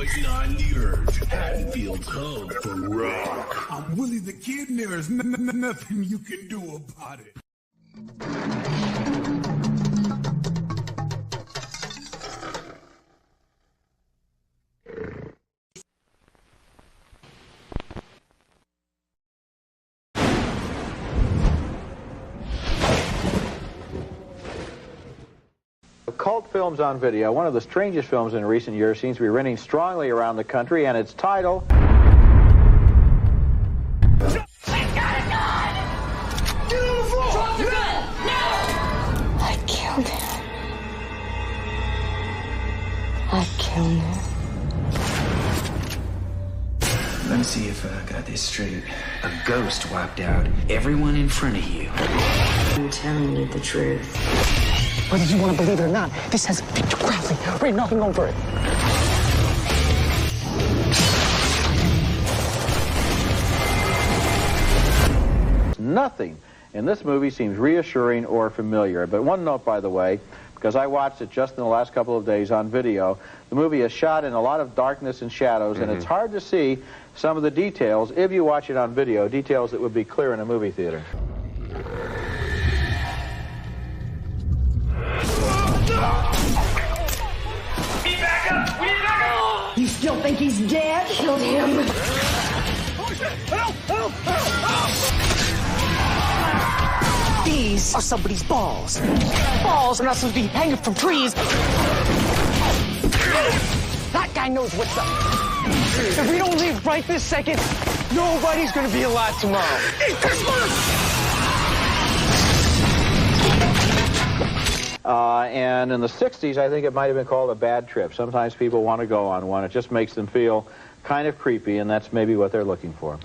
Poison on the urge. Haddonfield's home for rock. I'm Willie the Kid, and there is nothing you can do about it. Cult films on video. One of the strangest films in recent years seems to be renting strongly around the country, and its title... She's got a gun! Get on the floor! Drop the gun! Now! I killed him. I killed him. Let me see if I got this straight. A ghost wiped out everyone in front of you. I'm telling you the truth. Whether you want to believe it or not, this has Victor Crowley written all over it. Nothing in this movie seems reassuring or familiar. But one note, by the way, because I watched it just in the last couple of days on video, the movie is shot in a lot of darkness and shadows, and it's hard to see some of the details, if you watch it on video, details that would be clear in a movie theater. You still think he's dead? Killed him. These are somebody's balls. Balls are not supposed to be hanging from trees. That guy knows what's up. If we don't leave right this second, nobody's gonna be alive tomorrow. And in the 60s, I think it might have been called a bad trip. Sometimes people want to go on one. It just makes them feel kind of creepy, and that's maybe what they're looking for.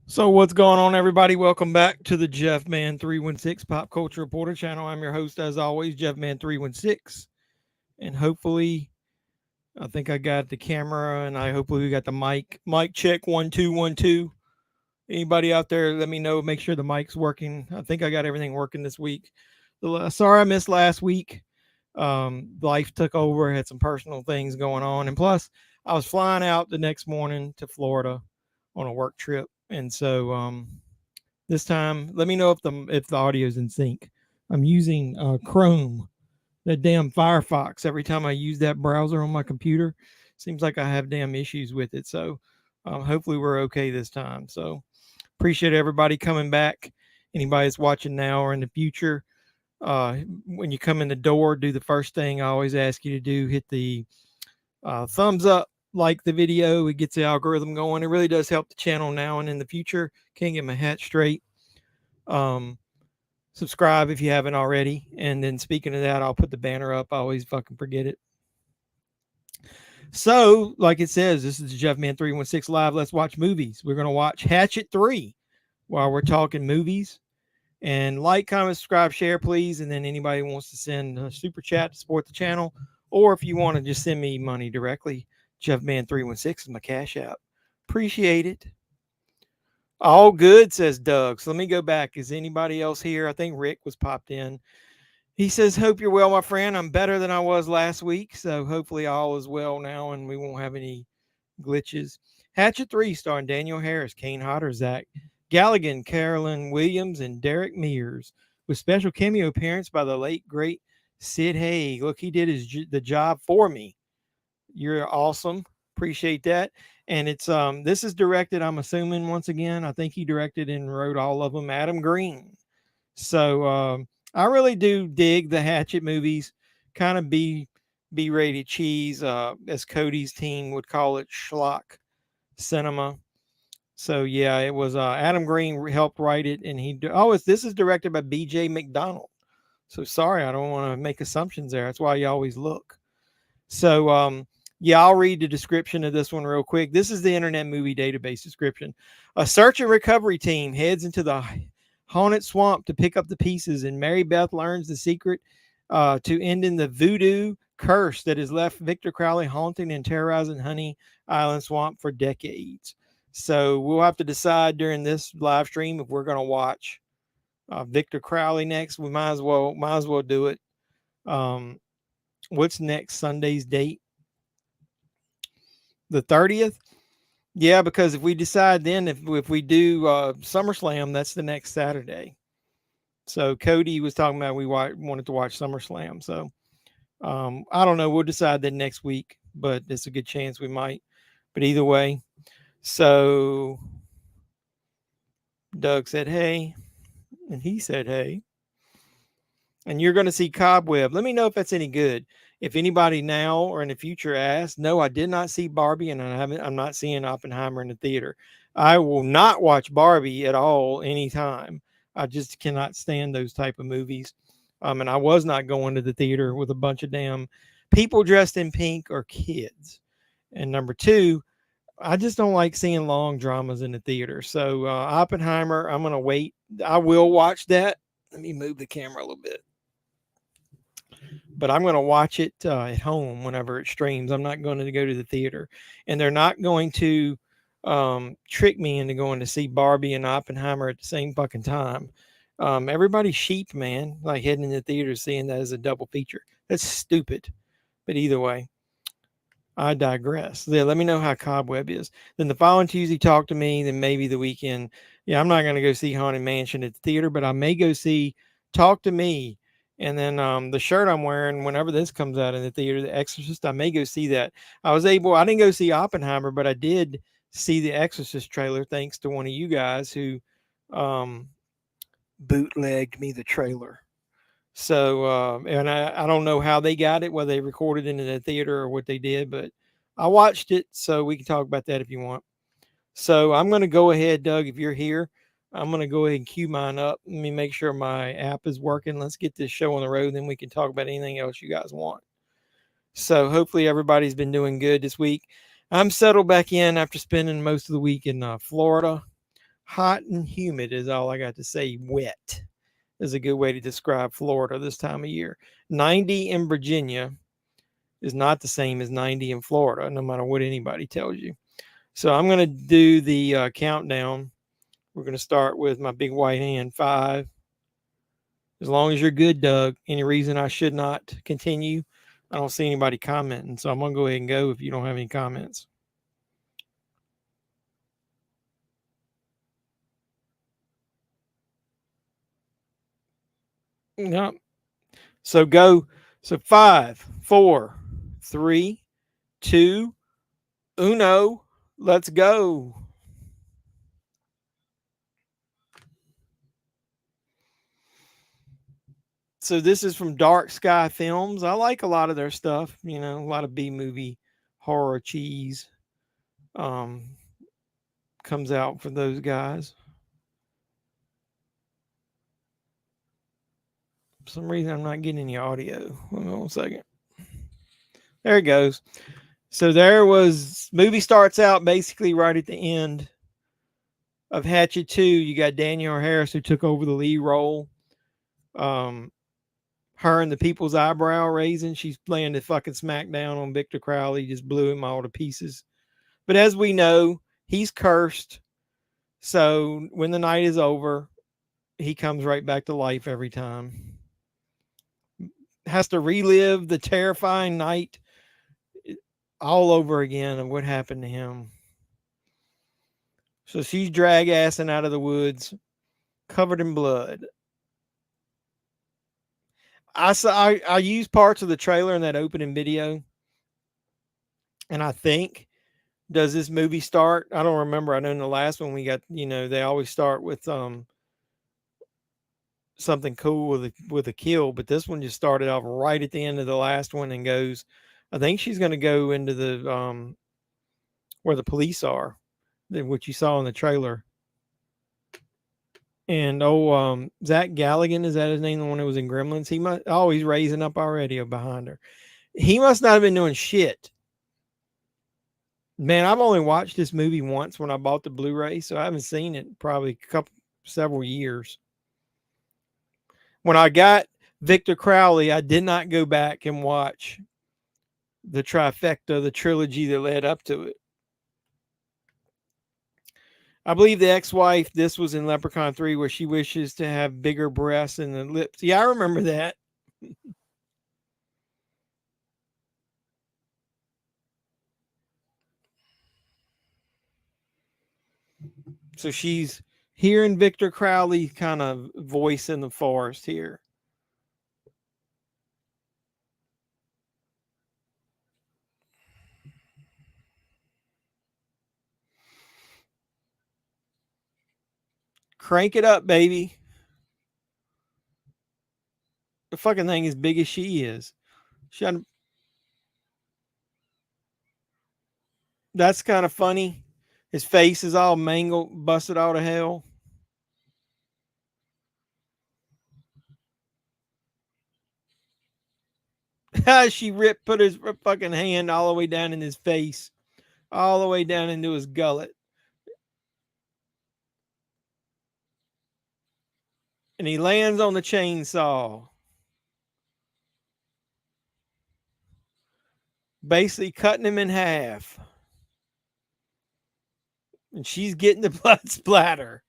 So what's going on, everybody? Welcome back to the JEFFMAN316 Pop Culture Reporter channel. I'm your host, as always, JEFFMAN316. And hopefully... I think I got the camera, and hopefully we got the mic. Mic check 1 2 1 2. Anybody out there, let me know. Make sure the mic's working. I think I got everything working this week. Sorry I missed last week. Life took over. Had some personal things going on, and plus I was flying out the next morning to Florida on a work trip, and so this time, let me know if the audio's in sync. I'm using Chrome. That damn Firefox, every time I use that browser on my computer, seems like I have damn issues with it. So hopefully we're okay this time. So appreciate everybody coming back. Anybody that's watching now or in the future, when you come in the door, do the first thing I always ask you to do. Hit the thumbs up, like the video. It gets the algorithm going. It really does help the channel now and in the future. Can't get my hat straight. Subscribe if you haven't already. And then speaking of that, I'll put the banner up. I always fucking forget it. So, like it says, this is the JEFFMAN316 Live. Let's watch movies. We're going to watch Hatchet 3 while we're talking movies. And like, comment, subscribe, share, please. And then anybody who wants to send a super chat to support the channel, or if you want to just send me money directly, JEFFMAN316 is my cash app. Appreciate it. All good, says Doug. So let me go back. Is anybody else here? I think Rick was popped in. He says, hope you're well, my friend. I'm better than I was last week. So hopefully all is well now and we won't have any glitches. Hatchet 3 starring Daniel Harris, Kane Hodder, Zach Galligan, Carolyn Williams, and Derek Mears, with special cameo appearance by the late, great Sid Haig. Look, he did the job for me. You're awesome. Appreciate that. And it's this is directed, I'm assuming, once again, I think he directed and wrote all of them, Adam Green. So I really do dig the Hatchet movies, kind of B-rated cheese, as Cody's team would call it, schlock cinema. So yeah, it was Adam Green helped write it, and this is directed by B.J. McDonald. So sorry, I don't want to make assumptions there. That's why you always look. So yeah, I'll read the description of this one real quick. This is the Internet Movie Database description. A search and recovery team heads into the haunted swamp to pick up the pieces, and Mary Beth learns the secret to ending the voodoo curse that has left Victor Crowley haunting and terrorizing Honey Island Swamp for decades. So we'll have to decide during this live stream if we're going to watch Victor Crowley next. We might as well do it. What's next Sunday's date? The 30th. Yeah, because if we decide then, if we do SummerSlam, that's the next Saturday. So Cody was talking about we wanted to watch SummerSlam. So I don't know. We'll decide that next week, but there's a good chance we might. But either way, so Doug said hey, and he said hey. And you're going to see Cobweb. Let me know if that's any good. If anybody now or in the future asks, no, I did not see Barbie, and I'm not seeing Oppenheimer in the theater. I will not watch Barbie at all anytime. I just cannot stand those type of movies. And I was not going to the theater with a bunch of damn people dressed in pink or kids. And number two, I just don't like seeing long dramas in the theater. So Oppenheimer, I'm going to wait. I will watch that. Let me move the camera a little bit. But I'm going to watch it at home whenever it streams. I'm not going to go to the theater. And they're not going to trick me into going to see Barbie and Oppenheimer at the same fucking time. Everybody's sheep, man, like heading in the theater seeing that as a double feature. That's stupid. But either way, I digress. Yeah, let me know how Cobweb is. Then the following Tuesday, talk to me. Then maybe the weekend. Yeah, I'm not going to go see Haunted Mansion at the theater, but I may go see Talk to Me. And then the shirt I'm wearing, whenever this comes out in the theater, The Exorcist, I may go see that. I didn't go see Oppenheimer, but I did see the Exorcist trailer thanks to one of you guys who bootlegged me the trailer. So, and I don't know how they got it, whether they recorded it in the theater or what they did, but I watched it, so we can talk about that if you want. So I'm going to go ahead, Doug, if you're here, I'm going to go ahead and cue mine up. Let me make sure my app is working. Let's get this show on the road, then we can talk about anything else you guys want. So hopefully everybody's been doing good this week. I'm settled back in after spending most of the week in Florida. Hot and humid is all I got to say. Wet is a good way to describe Florida this time of year. 90 in Virginia is not the same as 90 in Florida, no matter what anybody tells you. So I'm going to do the countdown. We're going to start with my big white hand. 5. As long as you're good, Doug. Any reason I should not continue? I don't see anybody commenting, so I'm going to go ahead and go if you don't have any comments. No. So go. So 5, 4, 3, 2, 1. Let's go. So this is from Dark Sky Films. I like a lot of their stuff, a lot of B-movie horror cheese comes out for those guys. For some reason, I'm not getting any audio. Hold on 1 second. There it goes. So movie starts out basically right at the end of Hatchet 2. You got Danielle Harris, who took over the lead role. Her and the people's eyebrow raising. She's playing the fucking smackdown on Victor Crowley. Just blew him all to pieces. But as we know, he's cursed. So when the night is over, he comes right back to life every time. Has to relive the terrifying night all over again of what happened to him. So she's drag-assing out of the woods, covered in blood. I used parts of the trailer in that opening video, and I think, does this movie start? I don't remember. I know in the last one we got, they always start with something cool with a kill, but this one just started off right at the end of the last one and goes. I think she's going to go into the where the police are, what you saw in the trailer. And Zach Galligan, is that his name? The one who was in Gremlins? He's raising up already behind her. He must not have been doing shit. Man, I've only watched this movie once when I bought the Blu-ray, so I haven't seen it probably several years. When I got Victor Crowley, I did not go back and watch the trifecta, the trilogy that led up to it. I believe the ex-wife, this was in Leprechaun 3, where she wishes to have bigger breasts and the lips. Yeah, I remember that. So she's hearing Victor Crowley kind of voice in the forest here. Crank it up, baby. The fucking thing as big as she is. That's kind of funny. His face is all mangled, busted all to hell. She put his fucking hand all the way down in his face, all the way down into his gullet. And he lands on the chainsaw, basically cutting him in half. And she's getting the blood splatter.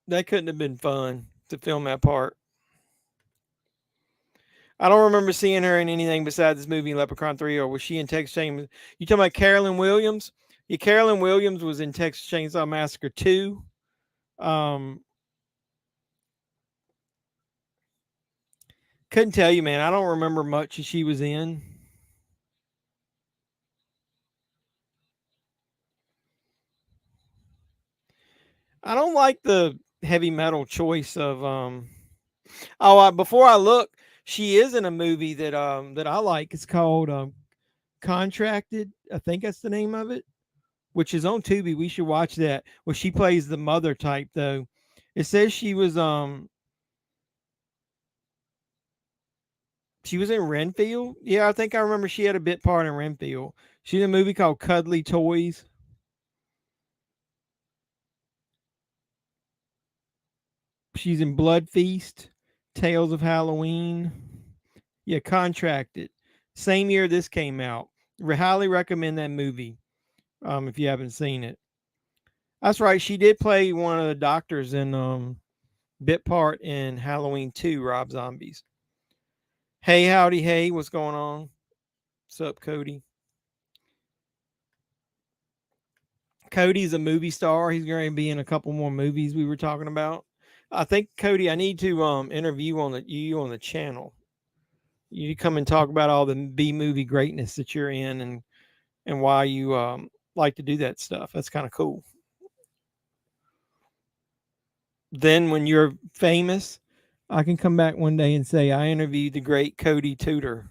That couldn't have been fun to film that part. I don't remember seeing her in anything besides this movie, Leprechaun 3, or was she in Texas Chainsaw? You talking about Carolyn Williams? Yeah, Carolyn Williams was in Texas Chainsaw Massacre 2. Couldn't tell you, man. I don't remember much that she was in. I don't like the heavy metal choice of before I look, she is in a movie that I like. It's called Contracted. I think that's the name of it, which is on Tubi. We should watch that. Where she plays the mother type though. It says she was in Renfield. Yeah, I think I remember she had a bit part in Renfield. She's in a movie called Cuddly Toys. She's in Blood Feast, Tales of Halloween. Yeah, Contracted. Same year this came out. Highly recommend that movie if you haven't seen it. That's right. She did play one of the doctors in bit part in Halloween 2, Rob Zombies. Hey, howdy, hey, what's going on? What's up, Cody? Cody's a movie star. He's going to be in a couple more movies we were talking about. I think, Cody, I need to interview you on the channel. You come and talk about all the B movie greatness that you're in and why you like to do that stuff. That's kind of cool. Then when you're famous, I can come back one day and say I interviewed the great Cody Tudor.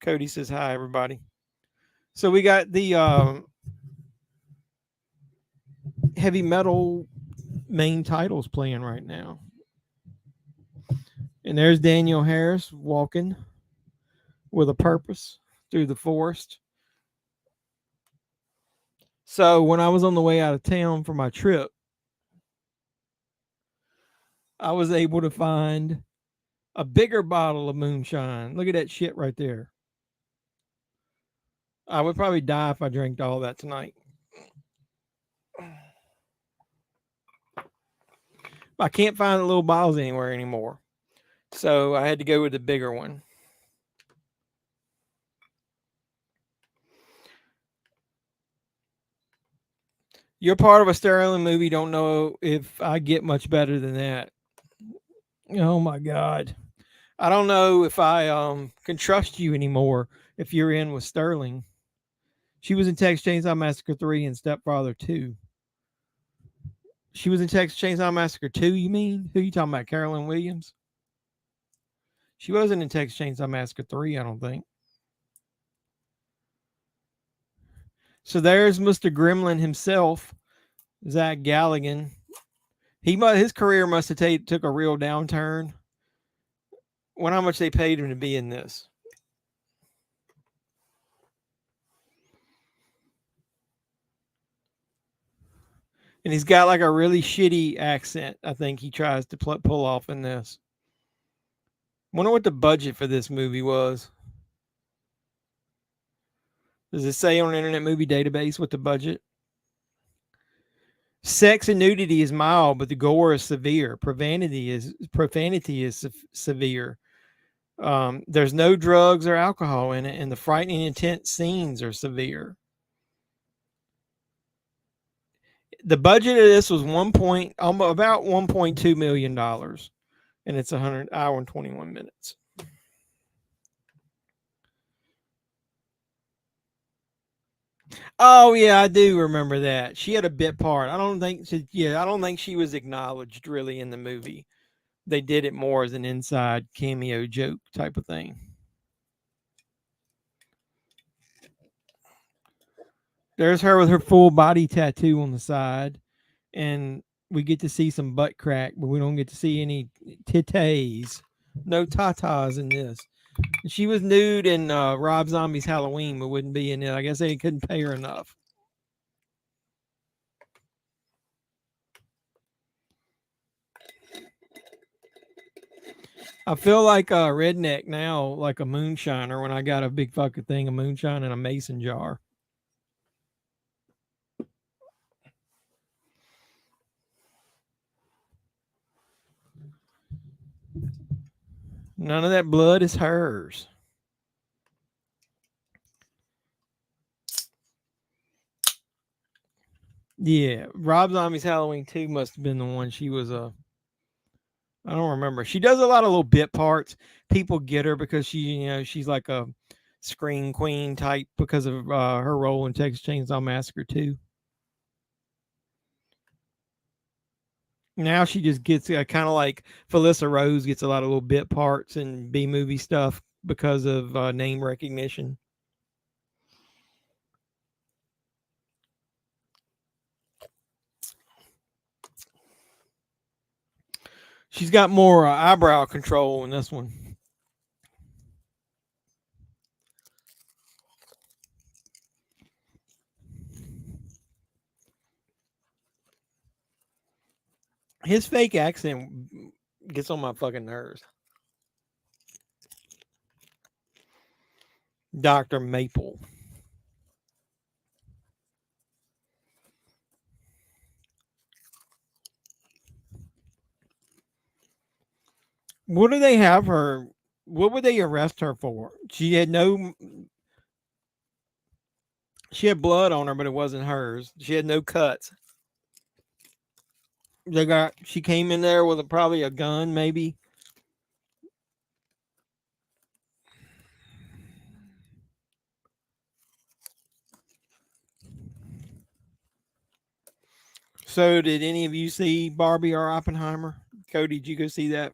Cody says hi, everybody. So we got the heavy metal main titles playing right now. And there's Daniel Harris walking with a purpose through the forest. So when I was on the way out of town for my trip, I was able to find a bigger bottle of moonshine. Look at that shit right there. I would probably die if I drank all that tonight. I can't find the little bottles anywhere anymore. So I had to go with the bigger one. You're part of a Sterling movie. Don't know if I get much better than that. Oh my God. I don't know if I can trust you anymore if you're in with Sterling. She was in Texas Chainsaw Massacre 3 and Stepfather 2. She was in Texas Chainsaw Massacre 2, you mean? Who are you talking about? Carolyn Williams? She wasn't in Texas Chainsaw Massacre 3, I don't think. So there's Mr. Gremlin himself, Zach Galligan. His career must have took a real downturn. Wonder how much they paid him to be in this. And he's got like a really shitty accent, I think he tries to pull off in this. Wonder what the budget for this movie was. Does it say on Internet Movie Database what the budget? Sex and nudity is mild, but the gore is severe. Profanity is severe. There's no drugs or alcohol in it, and the frightening, intense scenes are severe. The budget of this was about $1.2 million, and it's 100 hour and 21 minutes. Oh yeah, I do remember that. She had a bit part. I don't think she was acknowledged really in the movie. They did it more as an inside cameo joke type of thing. There's her with her full body tattoo on the side, and we get to see some butt crack, but we don't get to see any titties. No tatas in this. She was nude in Rob Zombie's Halloween, but wouldn't be in it. I guess they couldn't pay her enough. I feel like a redneck now, like a moonshiner, when I got a big fucking thing of moonshine in a mason jar. None of that blood is hers. Yeah, Rob Zombie's Halloween 2 must have been the one she was I don't remember. She does a lot of little bit parts. People get her because she's like a screen queen type because of her role in Texas Chainsaw Massacre 2. Now she just gets kind of like Felissa Rose gets a lot of little bit parts and B-movie stuff because of name recognition. She's got more eyebrow control in this one. His fake accent gets on my fucking nerves. Dr. Maple. What do they have her? What would they arrest her for? She had blood on her, but it wasn't hers. She had no cuts. She came in there with probably a gun, maybe. So did any of you see Barbie or Oppenheimer? Cody, did you go see that?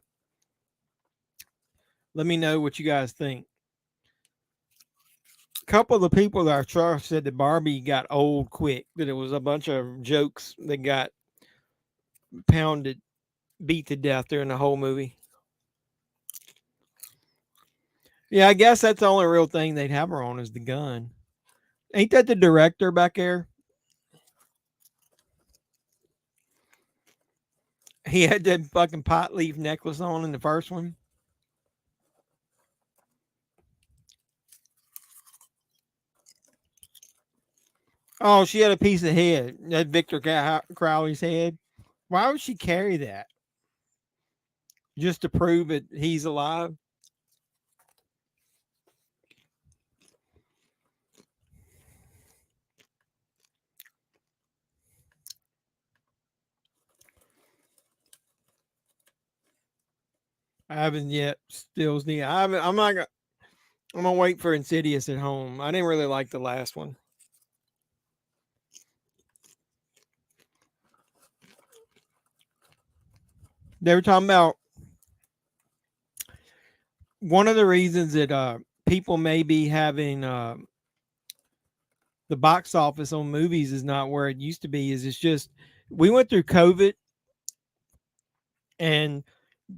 Let me know what you guys think. A couple of the people that I trust said that Barbie got old quick, that it was a bunch of jokes that got beat to death during the whole movie. Yeah, I guess that's the only real thing they'd have her on is the gun. Ain't that the director back there? He had that fucking pot leaf necklace on in the first one. Oh, she had a piece of head. That Victor Crowley's head. Why would she carry that? Just to prove that he's alive? I haven't yet. I'm gonna wait for Insidious at home. I didn't really like the last one. They were talking about one of the reasons that people may be having the box office on movies is not where it used to be. Is it's just we went through COVID, and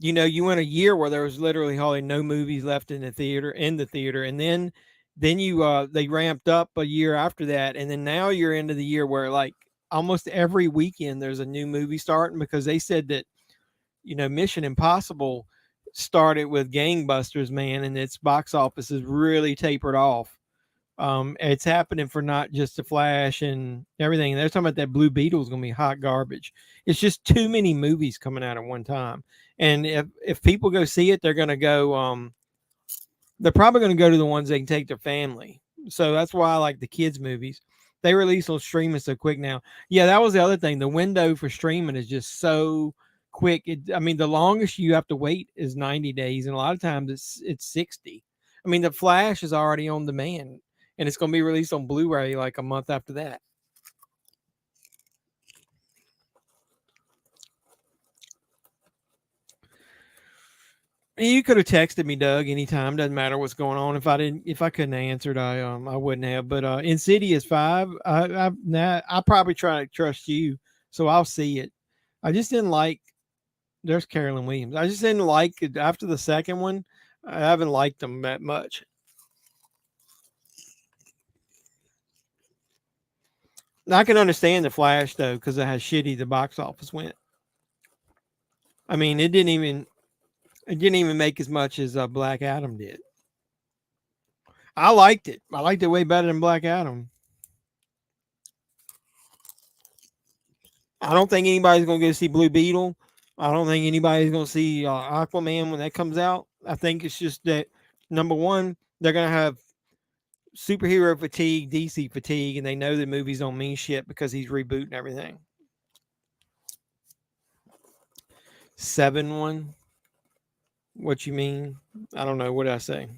you went a year where there was literally hardly no movies left in the theater, and then they ramped up a year after that, and then now you're into the year where like almost every weekend there's a new movie starting because they said that Mission Impossible started with gangbusters, man, and its box office is really tapered off It's happening for not just the Flash and everything. They're talking about that Blue Beetle is going to be hot garbage. It's just too many movies coming out at one time. And if people go see it, they're going to go. They're probably going to go to the ones they can take their family. So that's why I like the kids' movies. They release on streaming so quick now. Yeah, that was the other thing. The window for streaming is just so quick. I mean, the longest you have to wait is 90 days, and a lot of times it's 60. I mean, the Flash is already on demand, and it's going to be released on Blu-ray like a month after that. You could have texted me, Doug, anytime. Doesn't matter what's going on. If I couldn't have answered, I wouldn't have. But Insidious 5, I probably try to trust you, so I'll see it. I just didn't like. There's Carolyn Williams. I just didn't like it after the second one. I haven't liked them that much. I can understand the Flash though, because of how shitty the box office went. I mean, it didn't even make as much as Black Adam did. I liked it. I liked it way better than Black Adam. I don't think anybody's going to go see Blue Beetle. I don't think anybody's going to see Aquaman when that comes out. I think it's just that, number one, they're going to have superhero fatigue, DC fatigue, and they know the movies don't mean shit because he's rebooting everything. 7-1. What you mean? I don't know. What did I say?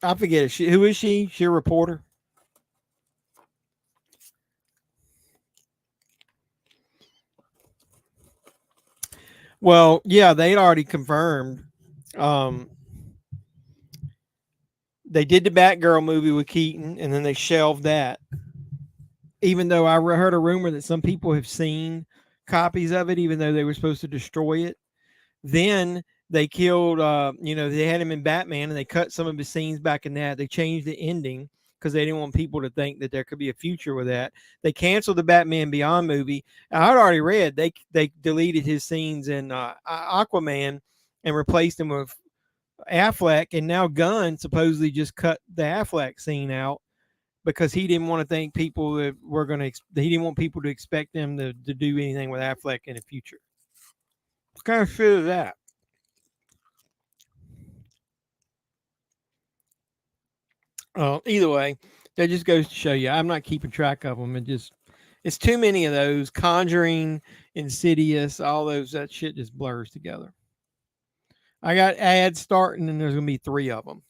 I forget it. Who is she? She a reporter? Well, yeah, they'd already confirmed. They did the Batgirl movie with Keaton, and then they shelved that. Even though I heard a rumor that some people have seen copies of it, even though they were supposed to destroy it. Then they killed, they had him in Batman, and they cut some of his scenes back in that. They changed the ending because they didn't want people to think that there could be a future with that. They canceled the Batman Beyond movie. I'd already read they deleted his scenes in Aquaman and replaced him with Affleck, and now Gunn supposedly just cut the Affleck scene out because he didn't want to think people that were going to. He didn't want people to expect them to do anything with Affleck in the future. What kind of shit is that? Either way, that just goes to show you I'm not keeping track of them. It's too many of those. Conjuring, Insidious, all those, that shit just blurs together. I got ads starting, and there's going to be 3 of them.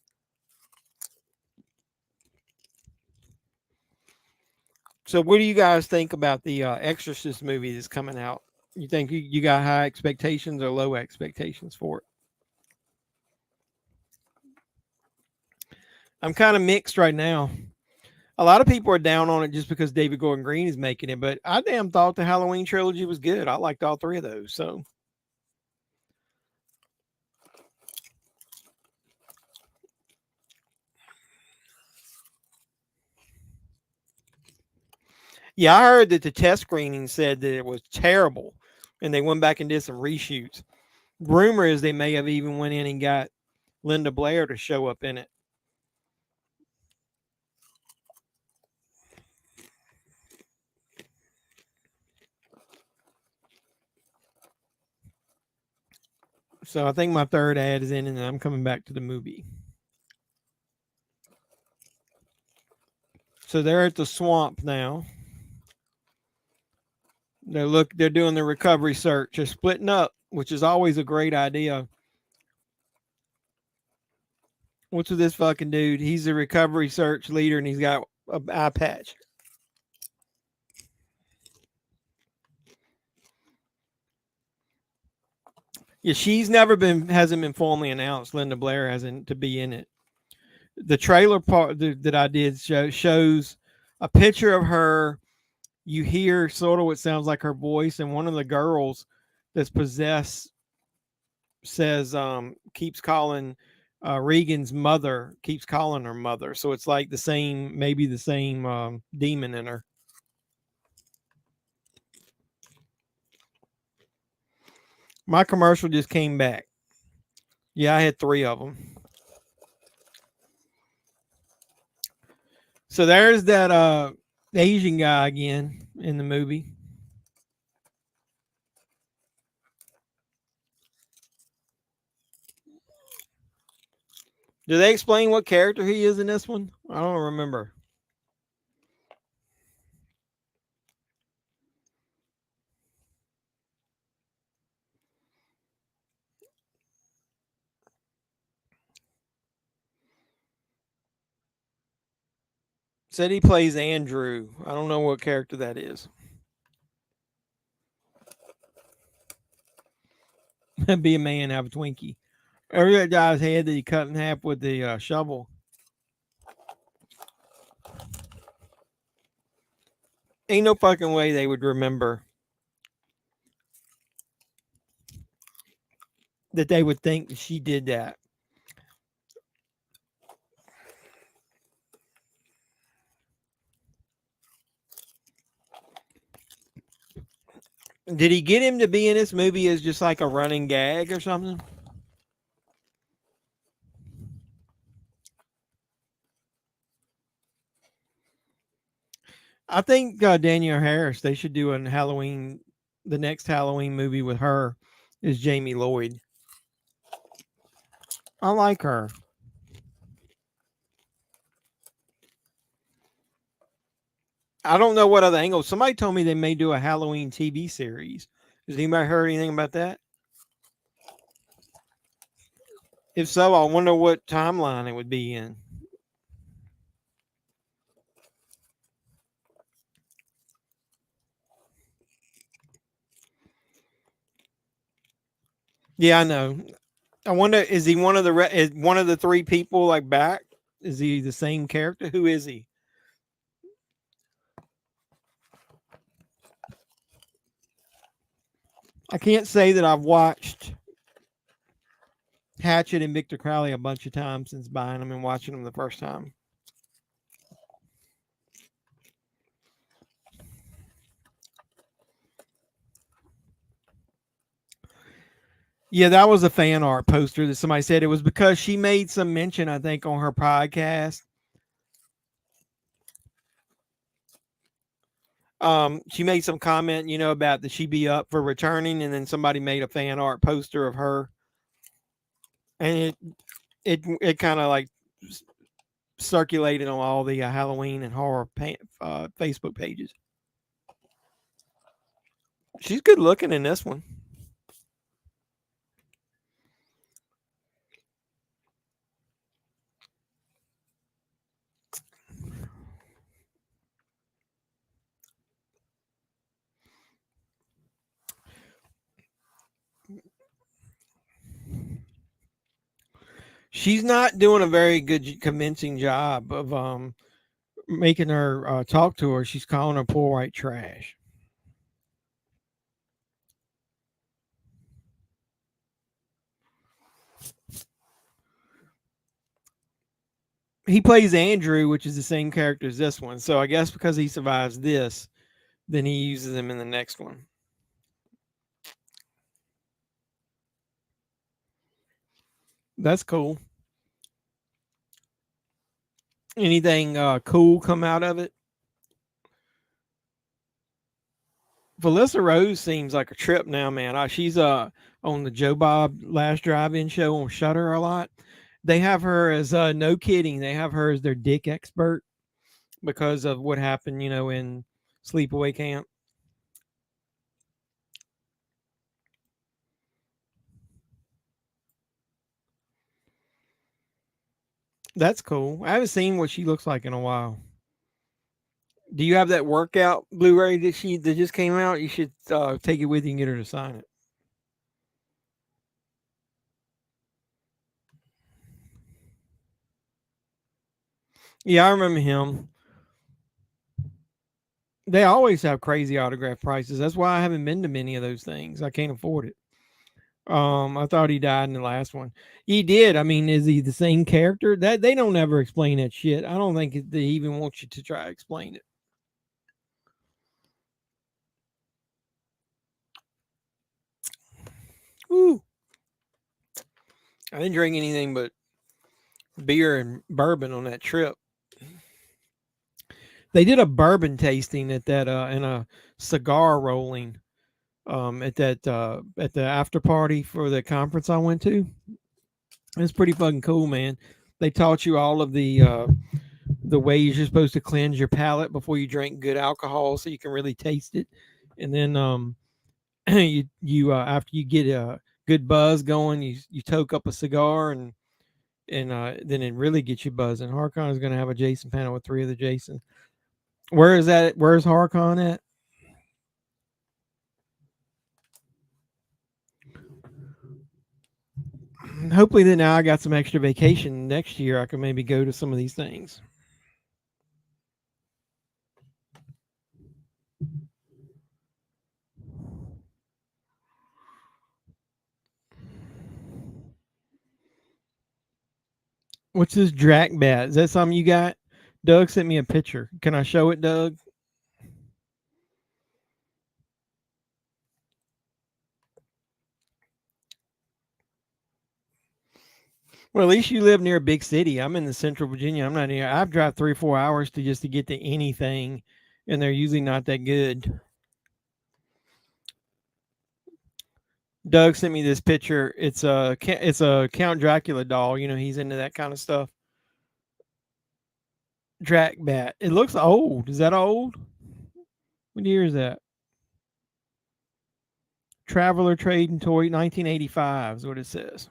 So what do you guys think about the Exorcist movie that's coming out? You think you got high expectations or low expectations for it? I'm kind of mixed right now. A lot of people are down on it just because David Gordon Green is making it, but I damn thought the Halloween trilogy was good. I liked all 3 of those. So yeah, I heard that the test screening said that it was terrible, and they went back and did some reshoots. Rumor is they may have even went in and got Linda Blair to show up in it. So I think my 3rd ad is in, and I'm coming back to the movie. So they're at the swamp now. They're doing the recovery search. They're splitting up, which is always a great idea. What's with this fucking dude? He's a recovery search leader, and he's got an eye patch. Yeah, hasn't been formally announced. Linda Blair hasn't to be in it. The trailer part that I did shows a picture of her. You hear sort of what sounds like her voice, and one of the girls that's possessed says keeps calling Regan's mother, keeps calling her mother. So it's like the same, maybe the same demon in her. My commercial just came back. Yeah, I had 3 of them. So there's that Asian guy again in the movie. Do they explain what character he is in this one? I don't remember. Said he plays Andrew. I don't know what character that is. Be a man, have a Twinkie. Or that guy's head that he cut in half with the shovel. Ain't no fucking way they would remember that they would think that she did that. Did he get him to be in this movie as just like a running gag or something? I think Danielle Harris, they should do the next Halloween movie with her is Jamie Lloyd. I like her. I don't know what other angles. Somebody told me they may do a Halloween TV series. Has anybody heard anything about that? If so, I wonder what timeline it would be in. Yeah, I know. I wonder, is he one of the 3 people like back? Is he the same character? Who is he? I can't say that I've watched Hatchet and Victor Crowley a bunch of times since buying them and watching them the first time. Yeah, that was a fan art poster that somebody said it was because she made some mention, I think, on her podcast. She made some comment, about that she'd be up for returning, and then somebody made a fan art poster of her, and it kind of like circulated on all the Halloween and horror Facebook pages. She's good looking in this one. She's not doing a very good convincing job of making her talk to her. She's calling her poor white trash. He plays Andrew, which is the same character as this one. So I guess because he survives this, then he uses him in the next one. That's cool. Anything cool come out of it? Felissa Rose seems like a trip now, man. She's on the Joe Bob Last Drive-In show on Shudder a lot. They have her as no kidding. They have her as their dick expert because of what happened, in Sleepaway Camp. That's cool. I haven't seen what she looks like in a while. Do you have that workout Blu-ray that just came out? You should take it with you and get her to sign it. Yeah, I remember him. They always have crazy autograph prices. That's why I haven't been to many of those things. I can't afford it. I thought he died in the last one. He did. I mean, is he the same character? That they don't ever explain that shit. I don't think they even want you to try to explain it. Woo. I didn't drink anything but beer and bourbon on that trip. They did a bourbon tasting at that and a cigar rolling at the after party for the conference I went to. It's pretty fucking cool, man. They taught you all of the ways you're supposed to cleanse your palate before you drink good alcohol, so you can really taste it. And then you after you get a good buzz going, you toke up a cigar and then it really gets you buzzing. Harkon is going to have a Jason panel with 3 of the Jasons. Where is that? Where's Harkon at? Hopefully that now I got some extra vacation next year. I can maybe go to some of these things. What's this Drac bat? Is that something you got? Doug sent me a picture. Can I show it, Doug? Well, at least you live near a big city. I'm in the Central Virginia. I'm not near. I've drive 3 or 4 hours to get to anything, and they're usually not that good. Doug sent me this picture. It's a Count Dracula doll. You know, he's into that kind of stuff. Drac bat. It looks old. Is that old? What year is that? Traveler Trade and Toy, 1985 is what it says.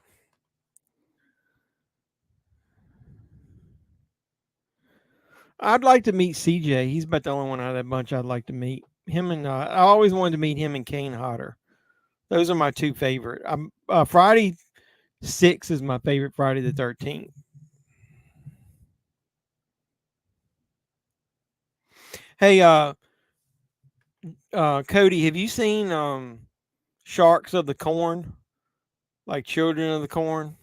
I'd like to meet CJ. He's about the only one out of that bunch I'd like to meet. Him and I always wanted to meet him and Kane Hodder. Those are my 2 favorite. Friday 6 is my favorite. Friday the 13th. Hey, Cody, have you seen Sharks of the Corn? Like Children of the Corn?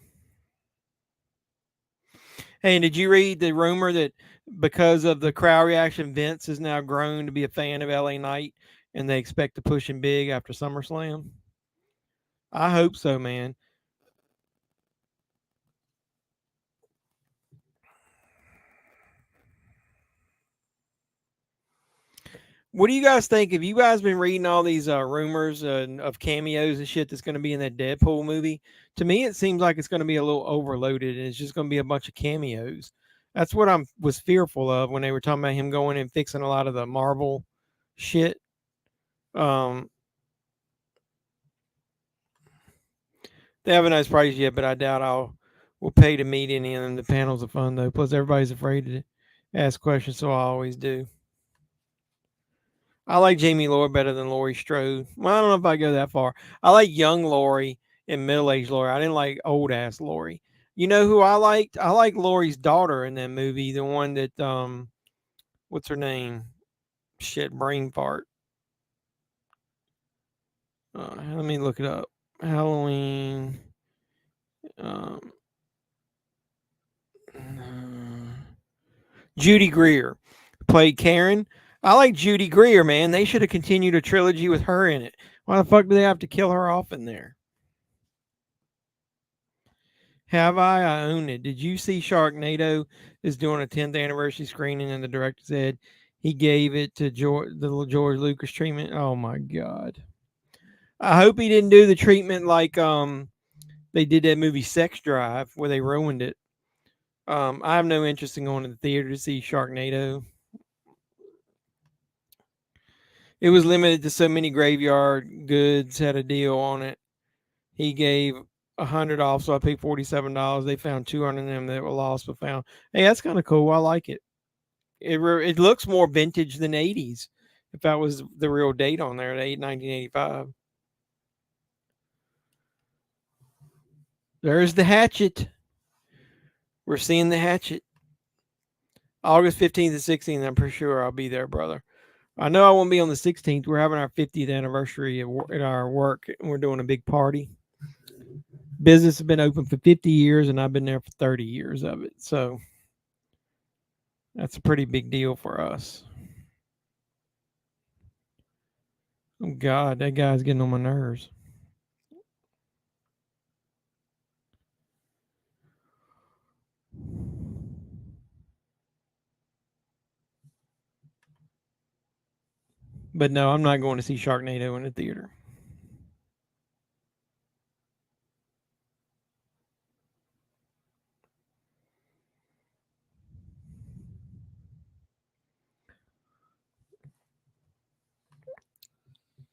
Hey, did you read the rumor that because of the crowd reaction, Vince has now grown to be a fan of LA Knight and they expect to push him big after SummerSlam? I hope so, man. What do you guys think? Have you guys been reading all these rumors of cameos and shit that's going to be in that Deadpool movie? To me, it seems like it's going to be a little overloaded and it's just going to be a bunch of cameos. That's what I was fearful of when they were talking about him going and fixing a lot of the Marvel shit. They haven't announced prices yet, but I doubt we'll pay to meet any of them. The panels are fun though. Plus, everybody's afraid to ask questions, so I always do. I like Jamie Lloyd better than Laurie Strode. Well, I don't know if I go that far. I like young Laurie and middle-aged Laurie. I didn't like old-ass Laurie. You know who I liked? I like Laurie's daughter in that movie, the one that, what's her name? Shit, brain fart. Let me look it up. Halloween. Judy Greer played Karen. I like Judy Greer, man. They should have continued a trilogy with her in it. Why the fuck do they have to kill her off in there? Have I? I own it. Did you see Sharknado is doing a 10th anniversary screening and the director said he gave it to the George Lucas treatment? Oh my God. I hope he didn't do the treatment like they did that movie Sex Drive where they ruined it. I have no interest in going to the theater to see Sharknado. It was limited to so many Graveyard Goods had a deal on it. He gave 100 off, so I paid $47. They found 200 of them that were lost, but found. Hey, that's kind of cool. I like it. It looks more vintage than 80s. If that was the real date on there, 1985. There's the Hatchet. We're seeing the Hatchet. August 15th and 16th. I'm pretty sure I'll be there, brother. I know I won't be on the 16th. We're having our 50th anniversary at our work, and we're doing a big party. Business has been open for 50 years, and I've been there for 30 years of it. So that's a pretty big deal for us. Oh, God, that guy's getting on my nerves. But no, I'm not going to see Sharknado in the theater.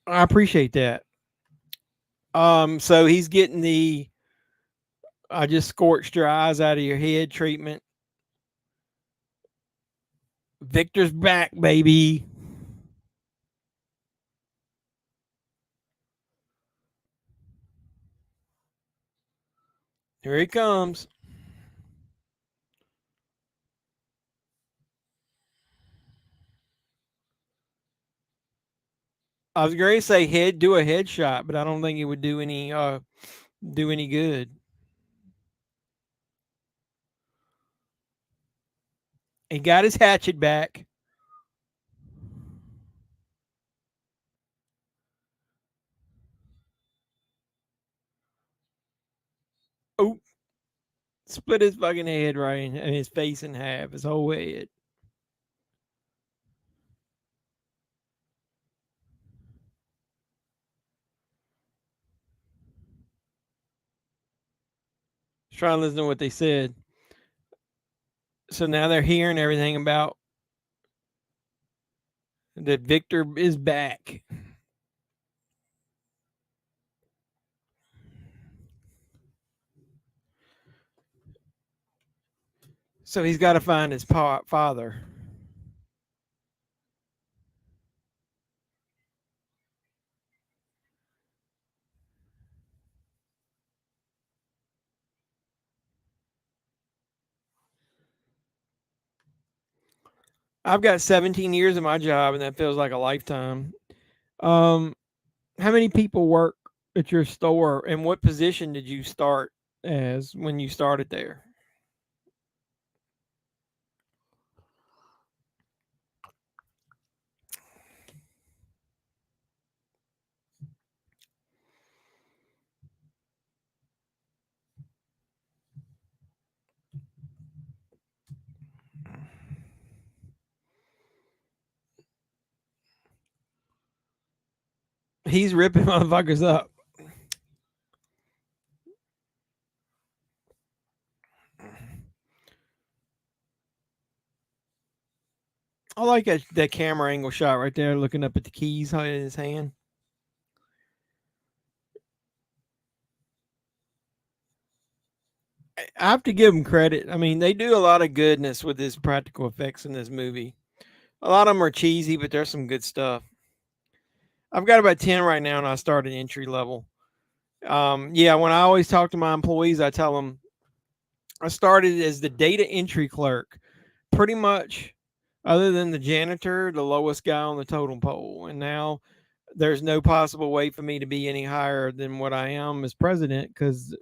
I appreciate that. So he's getting the I just scorched your eyes out of your head treatment. Victor's back, baby. Here he comes. I was going to say do a headshot, but I don't think it would do any good. He got his hatchet back. Oh, split his fucking head right in his face in half, his whole head. Just trying to listen to what they said. So now they're hearing everything about that Victor is back. So he's got to find his father. I've got 17 years of my job, and that feels like a lifetime. How many people work at your store, and what position did you start as when you started there? He's ripping motherfuckers up. I like that camera angle shot right there, looking up at the keys in his hand. I have to give them credit. I mean, they do a lot of goodness with this practical effects in this movie. A lot of them are cheesy, but there's some good stuff. I've got about 10 right now, and I started entry level. Yeah, when I always talk to my employees, I tell them I started as the data entry clerk, pretty much, other than the janitor, the lowest guy on the totem pole. And now there's no possible way for me to be any higher than what I am as president because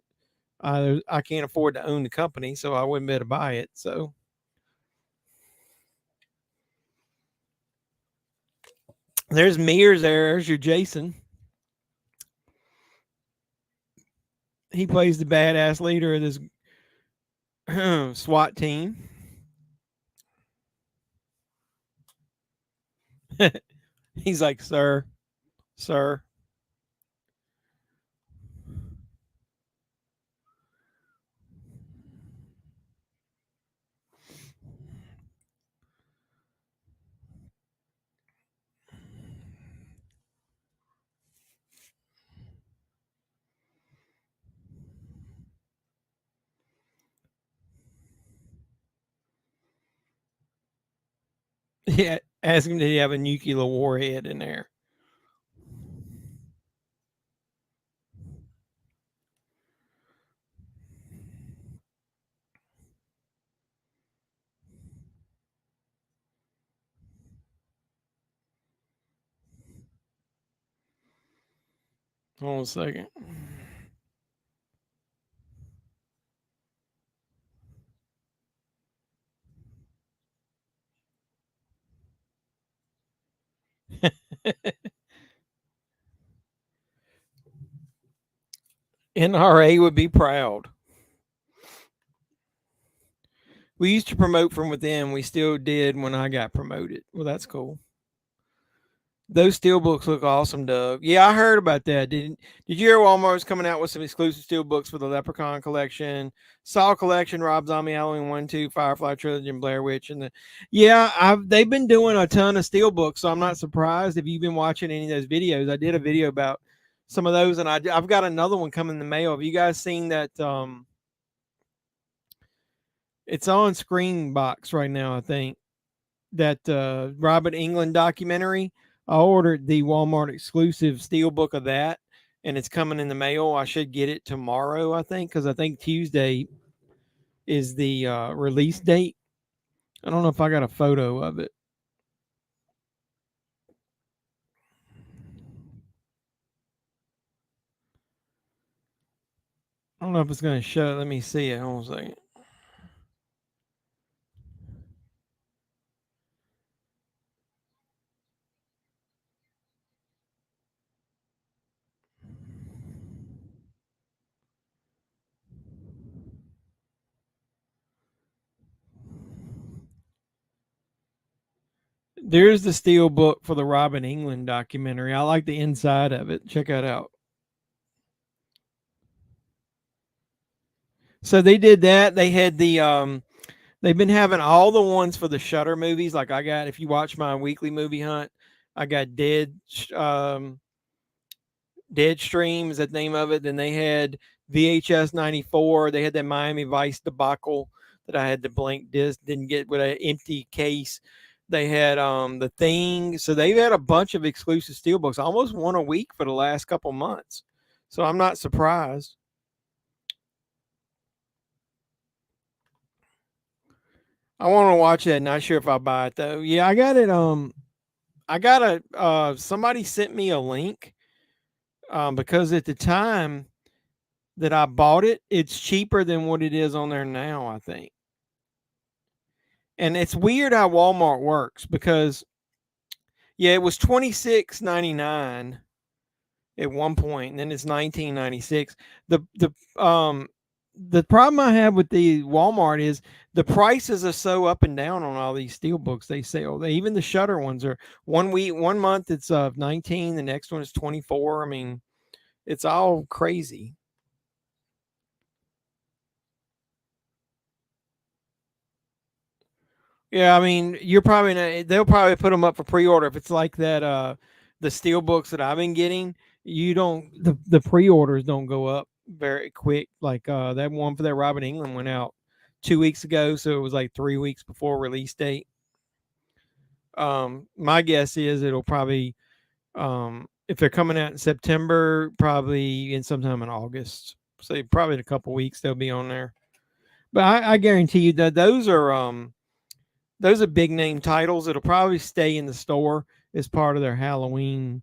I can't afford to own the company, so I wouldn't be able to buy it. So there's Mears there. There's your Jason. He plays the badass leader of this SWAT team. He's like, sir. Yeah, ask him did he have a nuclear warhead in there. Hold on a second. NRA would be proud. We used to promote from within. We still did when I got promoted. Well, that's cool. Those steelbooks look awesome, Doug. Yeah, I heard about that. Did you hear Walmart's coming out with some exclusive steelbooks for the Leprechaun collection, Saw collection, Rob Zombie, Halloween 1, 2, Firefly Trilogy, and Blair Witch? And they've been doing a ton of steelbooks, so I'm not surprised if you've been watching any of those videos. I did a video about some of those, and I've got another one coming in the mail. Have you guys seen that? It's on Screen Box right now, I think. That Robert Englund documentary. I ordered the Walmart exclusive steelbook of that, and it's coming in the mail. I should get it tomorrow, I think, because I think Tuesday is the release date. I don't know if I got a photo of it. I don't know if it's going to show. Let me see it. Hold on a second. There's the steel book for the Robin Englund documentary. I like the inside of it. Check that out. So they did that. They had the they've been having all the ones for the Shudder movies. Like I got, if you watch my weekly movie hunt, I got Deadstream is the name of it. Then they had VHS 94. They had that Miami Vice debacle that I had the blank disc, didn't get with an empty case. They had The Thing. So they've had a bunch of exclusive steelbooks, almost one a week for the last couple months. So I'm not surprised. I want to watch that. Not sure if I'll buy it though. Yeah, I got it. I got somebody sent me a link because at the time that I bought it, it's cheaper than what it is on there now, I think. And it's weird how Walmart works because, yeah, it was $26.99 at one point, and then it's $19.96. The problem I have with the Walmart is the prices are so up and down on all these steel books they sell. Even the Shutter ones are 1 month it's 19, the next one is 24. I mean, it's all crazy. Yeah, I mean, they'll probably put them up for pre-order if it's like that. The steel books that I've been getting, the pre-orders don't go up very quick. Like that one for that Robin Englund went out 2 weeks ago, so it was like 3 weeks before release date. My guess is it'll probably, if they're coming out in September, probably in sometime in August. So probably in a couple weeks they'll be on there. But I guarantee you that those are big name titles. It'll probably stay in the store as part of their Halloween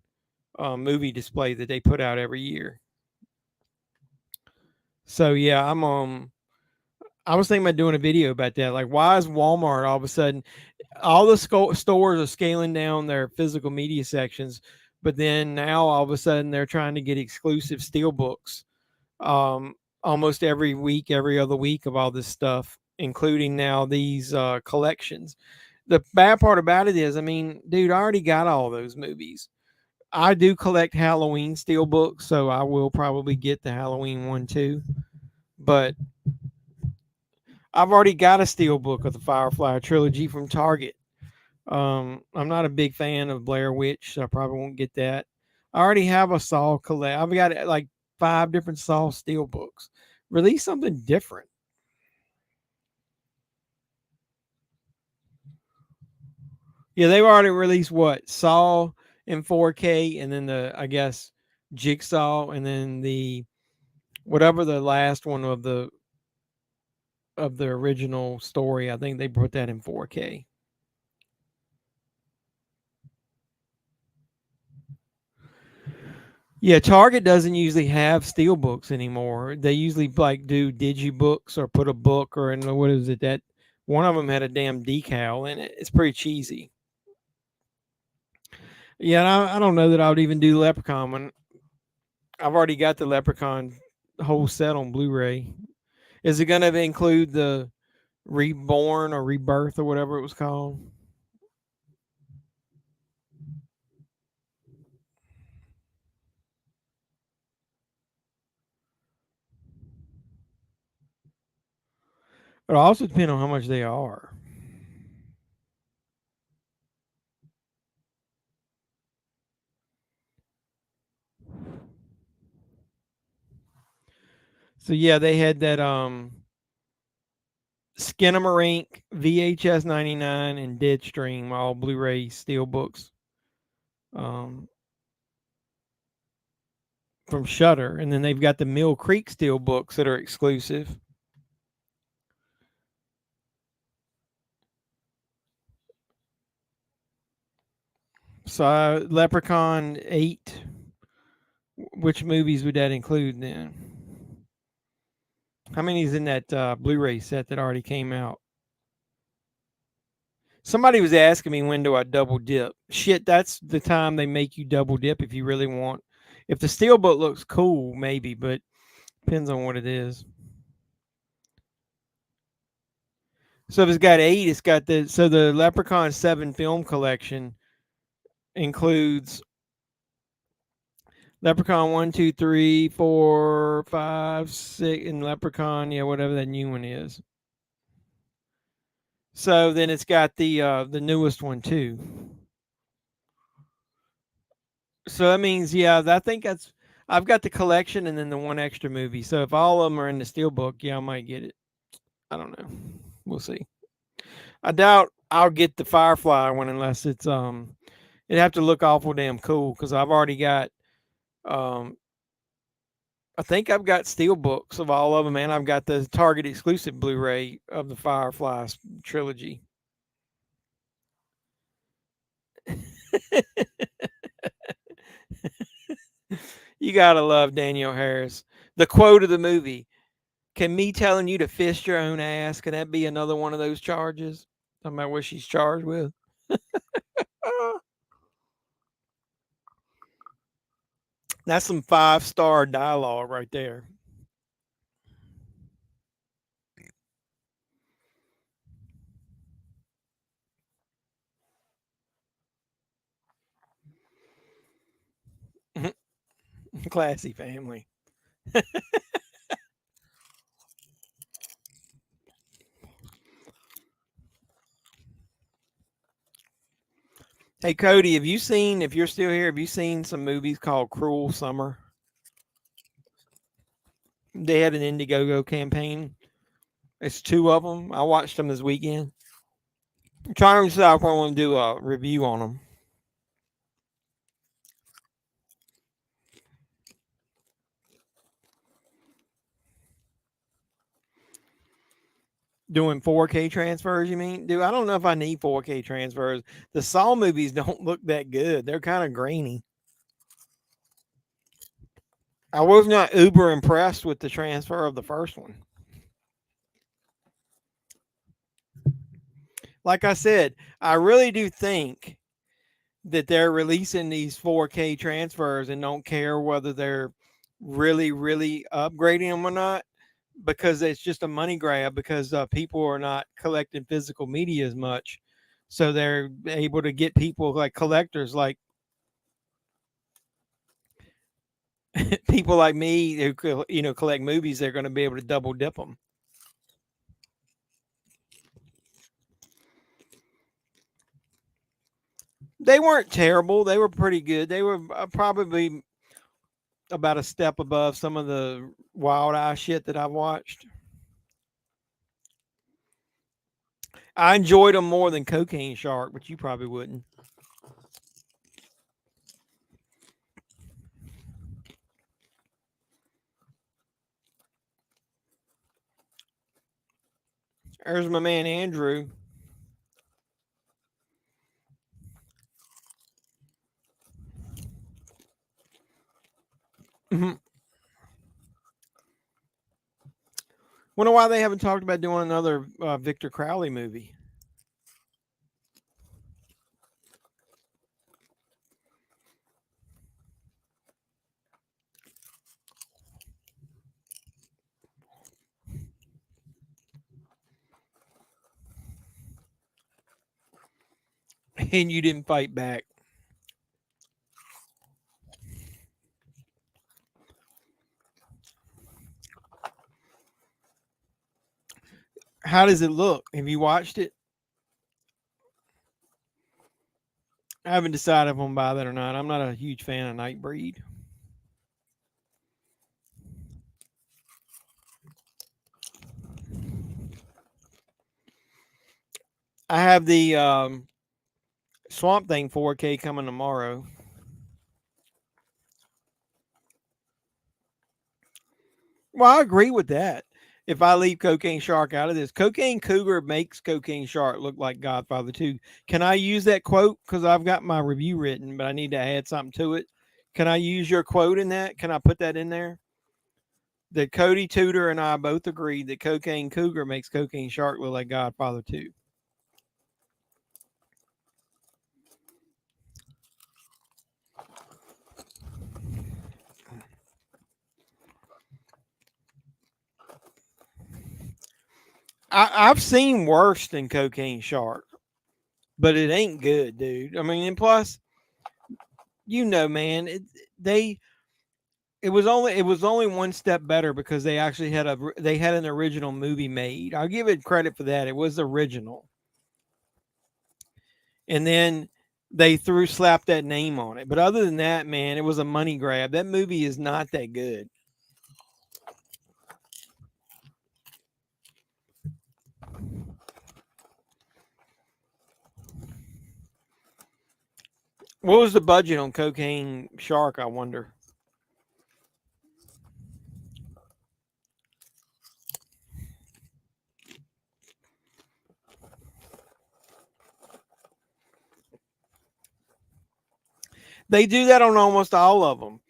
movie display that they put out every year. So yeah, I was thinking about doing a video about that. Like, why is Walmart all of a sudden, all the stores are scaling down their physical media sections, but then now all of a sudden they're trying to get exclusive steel books almost every week, every other week of all this stuff, including now these collections. The bad part about it is, I mean, dude, I already got all those movies. I do collect Halloween steel books, so I will probably get the Halloween one too. But I've already got a steel book of the Firefly trilogy from Target. I'm not a big fan of Blair Witch, so I probably won't get that. I already have a Saw collect. I've got like 5 different Saw steel books. Release something different. Yeah, they've already released what? Saw in 4K, and then I guess Jigsaw, and then whatever the last one of the original story. I think they put that in 4K. Yeah, Target doesn't usually have steel books anymore. They usually like do digibooks or put a book or what is it, that one of them had a damn decal in it. It's pretty cheesy. Yeah, and I don't know that I would even do Leprechaun when I've already got the Leprechaun whole set on Blu-ray. Is it going to include the Reborn or Rebirth or whatever it was called? It also depends on how much they are. So yeah, they had that Skinamarink VHS 99 and Deadstream, all Blu-ray steelbooks from Shutter, and then they've got the Mill Creek steelbooks that are exclusive. So Leprechaun 8, which movies would that include then? How many is in that Blu-ray set that already came out? Somebody was asking me when do I double dip. Shit, that's the time they make you double dip if you really want. If the steelbook looks cool, maybe, but depends on what it is. So if it's got 8, it's got the Leprechaun 7 film collection includes Leprechaun 1, 2, 3, 4, 5, 6, and Leprechaun, yeah, whatever that new one is. So then it's got the newest one too. So that means, yeah, I think I've got the collection and then the one extra movie. So if all of them are in the steelbook, yeah, I might get it. I don't know. We'll see. I doubt I'll get the Firefly one unless it's it'd have to look awful damn cool because I've already got I think I've got steelbooks of all of them, and I've got the Target exclusive Blu-ray of the Firefly trilogy. You gotta love Danielle Harris. The quote of the movie: "Can me telling you to fist your own ass, can that be another one of those charges?" Talking about what she's charged with. That's some 5-star dialogue right there. Classy family. Hey Cody, have you seen? If you're still here, have you seen some movies called Cruel Summer? They had an Indiegogo campaign. It's 2 of them. I watched them this weekend. I'm trying to decide if I want to do a review on them. Doing 4K transfers, you mean? Dude, I don't know if I need 4K transfers. The Saw movies don't look that good. They're kind of grainy. I was not uber impressed with the transfer of the first one. Like I said, I really do think that they're releasing these 4K transfers and don't care whether they're really, really upgrading them or not, because it's just a money grab because people are not collecting physical media as much. So they're able to get people like collectors, like people like me who collect movies. They're going to be able to double dip them. They weren't terrible. They were pretty good. They were probably about a step above some of the Wild Eye shit that I've watched. I enjoyed them more than Cocaine Shark, but you probably wouldn't. There's my man Andrew. Mm-hmm. Wonder why they haven't talked about doing another Victor Crowley movie. And you didn't fight back. How does it look? Have you watched it? I haven't decided if I'm going to buy that or not. I'm not a huge fan of Nightbreed. I have the Swamp Thing 4K coming tomorrow. Well, I agree with that. If I leave Cocaine Shark out of this, Cocaine Cougar makes Cocaine Shark look like Godfather 2. Can I use that quote? Because I've got my review written, but I need to add something to it. Can I use your quote in that? Can I put that in there? That Cody Tudor and I both agreed that Cocaine Cougar makes Cocaine Shark look like Godfather 2. I've seen worse than Cocaine Shark, but it ain't good, dude. I mean, and plus, man, it was only one step better because they actually had an original movie made. I'll give it credit for that. It was original, and then they slapped that name on it. But other than that, man, it was a money grab. That movie is not that good. What was the budget on Cocaine Shark, I wonder? They do that on almost all of them.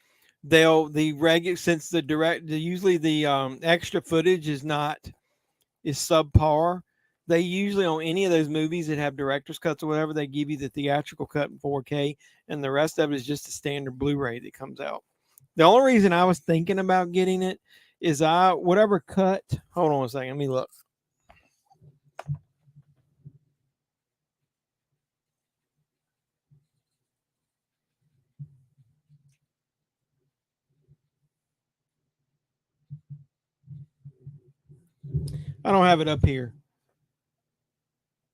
Since usually the extra footage is subpar. They usually, on any of those movies that have director's cuts or whatever, they give you the theatrical cut in 4K, and the rest of it is just a standard Blu-ray that comes out. The only reason I was thinking about getting it is whatever cut. Hold on a second, let me look. I don't have it up here.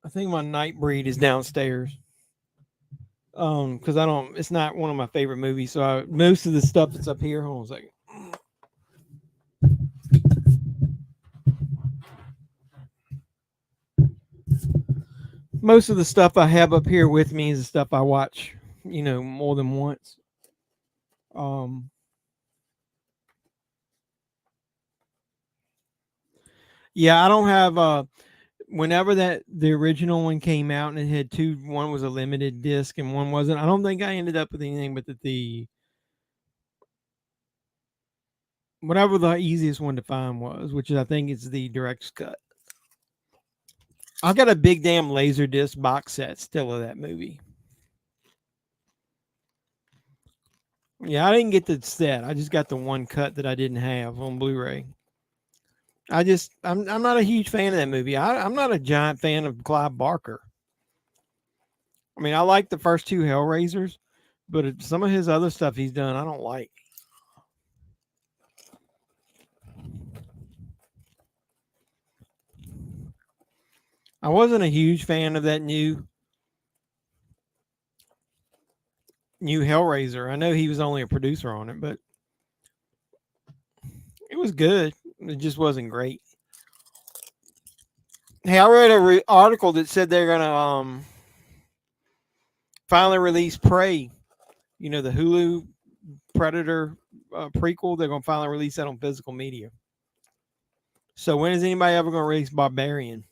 I think my Nightbreed is downstairs. Because it's not one of my favorite movies. So most of the stuff that's up here, hold on a second. Most of the stuff I have up here with me is the stuff I watch, more than once. Yeah, I don't have whenever the original one came out and it had one was a limited disc and one wasn't. I don't think I ended up with anything but the whatever the easiest one to find was, which I think is the director's cut. I've got a big damn laser disc box set still of that movie. Yeah, I didn't get the set. I just got the one cut that I didn't have on Blu-ray. I'm not a huge fan of that movie. I'm not a giant fan of Clive Barker. I mean, I like the first two Hellraisers, but some of his other stuff he's done, I don't like. I wasn't a huge fan of that new Hellraiser. I know he was only a producer on it, but it was good. It just wasn't great. Hey, I read an article that said they're gonna finally release Prey. The Hulu Predator prequel. They're gonna finally release that on physical media. So when is anybody ever gonna release Barbarian?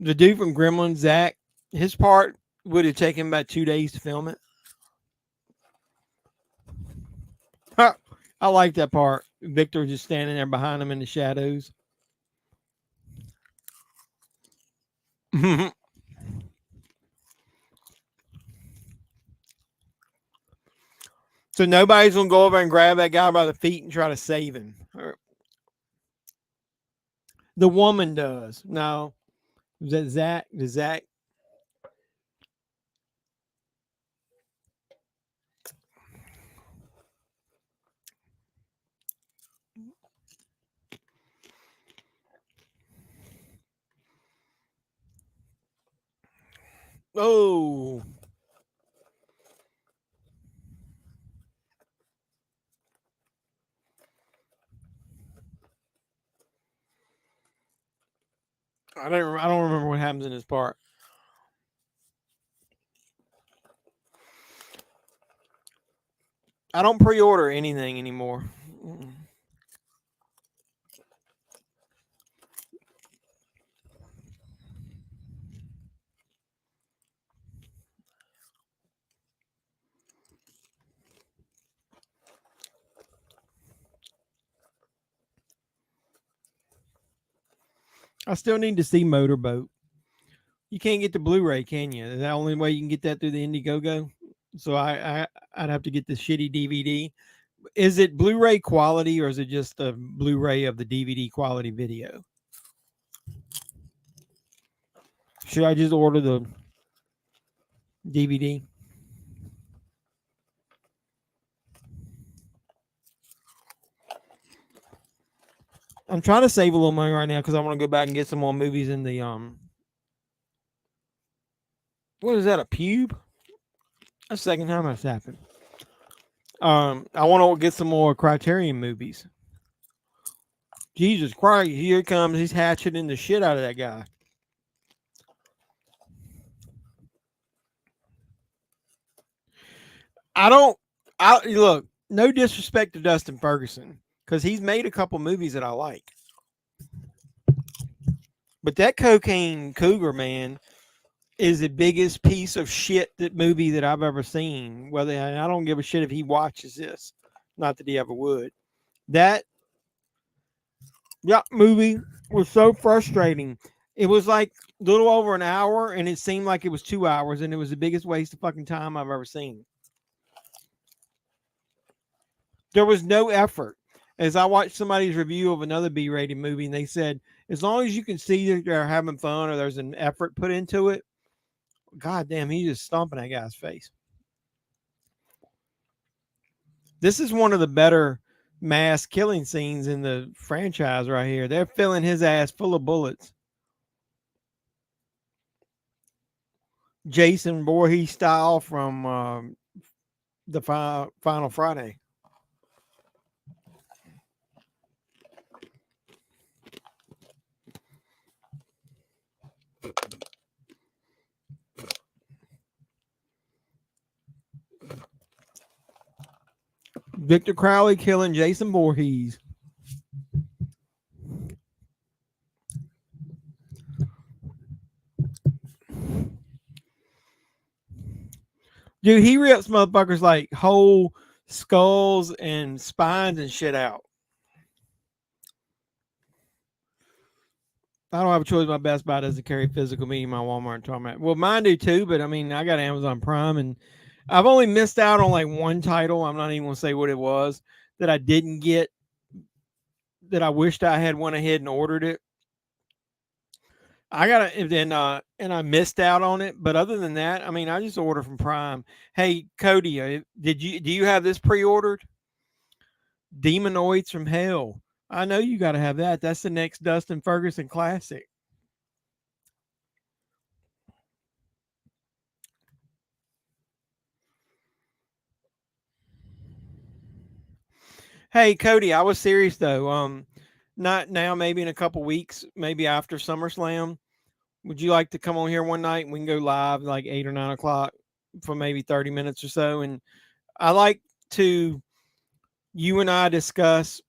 The dude from Gremlins, Zach, his part would have taken about 2 days to film it. I like that part. Victor just standing there behind him in the shadows. So nobody's gonna go over and grab that guy by the feet and try to save him. The woman does. No. Is that Zach? Does Zach? Oh. I don't remember what happens in this part. I don't pre-order anything anymore. I still need to see Motorboat. You can't get the Blu-ray, can you? Is that the only way you can get that through the Indiegogo? So I'd have to get the shitty DVD. Is it Blu-ray quality or is it just a Blu-ray of the DVD quality video? Should I just order the DVD? I'm trying to save a little money right now because I want to go back and get some more movies in the what is that, a pube? That's the second time that's happened. I want to get some more Criterion movies. Jesus Christ, here it comes. He's hatcheting the shit out of that guy. Look, no disrespect to Dustin Ferguson, because he's made a couple movies that I like. But that Cocaine Cougar, man, is the biggest piece of shit movie that I've ever seen. Whether I don't give a shit if he watches this. Not that he ever would. That movie was so frustrating. It was like a little over an hour, and it seemed like it was 2 hours, and it was the biggest waste of fucking time I've ever seen. There was no effort. As I watched somebody's review of another B-rated movie, and they said, as long as you can see that they're having fun or there's an effort put into it, God damn, he's just stomping that guy's face. This is one of the better mass killing scenes in the franchise right here. They're filling his ass full of bullets. Jason Voorhees style from the Final Friday. Victor Crowley killing Jason Voorhees. Dude, he rips motherfuckers like whole skulls and spines and shit out. I don't have a choice. My Best Buy doesn't carry physical media. My Walmart and Target. Well, mine do too, but I mean, I got Amazon Prime, and I've only missed out on like one title. I'm not even going to say what it was that I didn't get, that I wished I had went ahead and ordered it. I got it, and I missed out on it. But other than that, I mean, I just order from Prime. Hey, Cody, do you have this pre-ordered? Demonoids from Hell. I know you got to have that. That's the next Dustin Ferguson classic. Hey, Cody, I was serious though. Not now, maybe in a couple weeks, maybe after SummerSlam. Would you like to come on here one night and we can go live like 8 or 9 o'clock for maybe 30 minutes or so? And I like to, you and I discuss,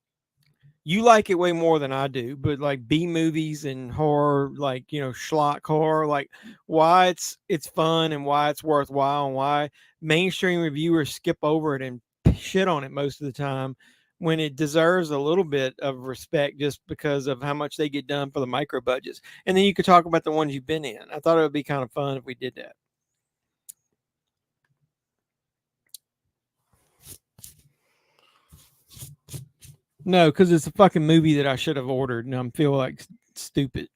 you like it way more than I do, but like B movies and horror, like, you know, schlock horror, like why it's fun and why it's worthwhile and why mainstream reviewers skip over it and shit on it most of the time, when it deserves a little bit of respect just because of how much they get done for the micro budgets. And then you could talk about the ones you've been in. I thought it would be kind of fun if we did that. No, because it's a fucking movie that I should have ordered, and I'm feel like stupid.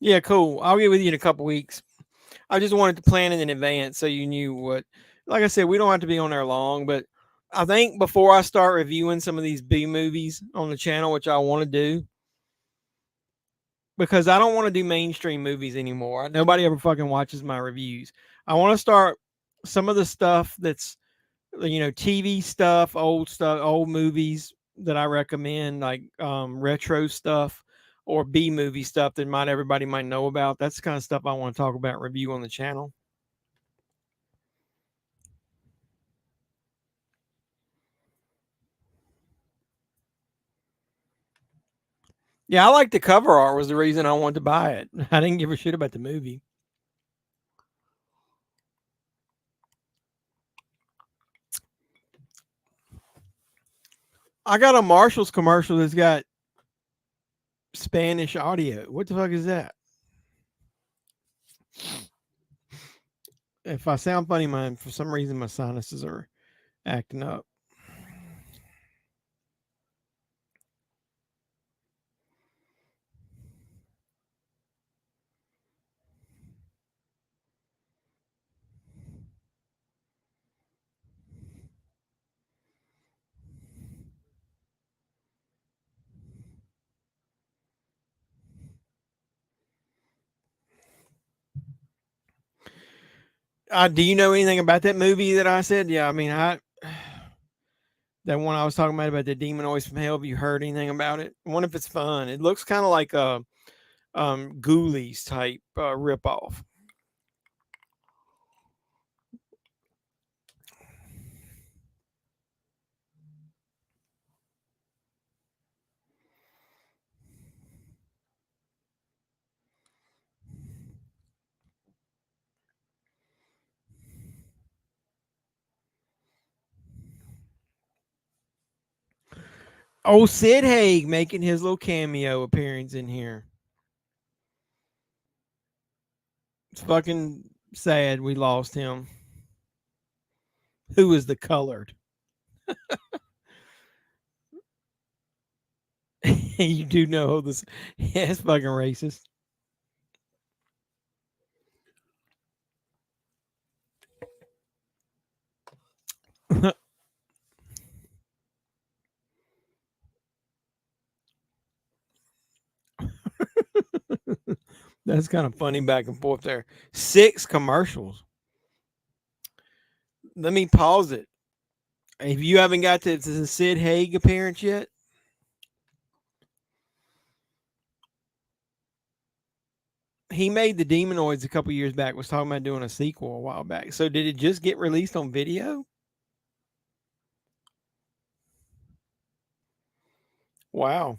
Yeah, cool. I'll get with you in a couple weeks. I just wanted to plan it in advance so you knew what. Like I said, we don't have to be on there long, but I think before I start reviewing some of these B movies on the channel, which I want to do, because I don't want to do mainstream movies anymore. Nobody ever fucking watches my reviews. I want to start some of the stuff that's, TV stuff, old movies that I recommend, like retro stuff or B movie stuff that everybody might know about. That's the kind of stuff I want to talk about, review on the channel. Yeah, I like the cover art was the reason I wanted to buy it. I didn't give a shit about the movie. I got a Marshall's commercial that's got Spanish audio. What the fuck is that? If I sound funny, for some reason my sinuses are acting up. Do you know anything about that movie that I said? Yeah, I mean, that one I was talking about the Demonoids from Hell. Have you heard anything about it? I wonder if it's fun. It looks kind of like a Ghoulies type ripoff. Oh, Sid Haig making his little cameo appearance in here. It's fucking sad we lost him. Who is the colored? You do know this. Yeah, it's fucking racist. That's kind of funny back and forth there. 6 commercials. Let me pause it. If you haven't got to the Sid Haig appearance yet, he made the Demonoids a couple years back. Was talking about doing a sequel a while back. So did it just get released on video? Wow.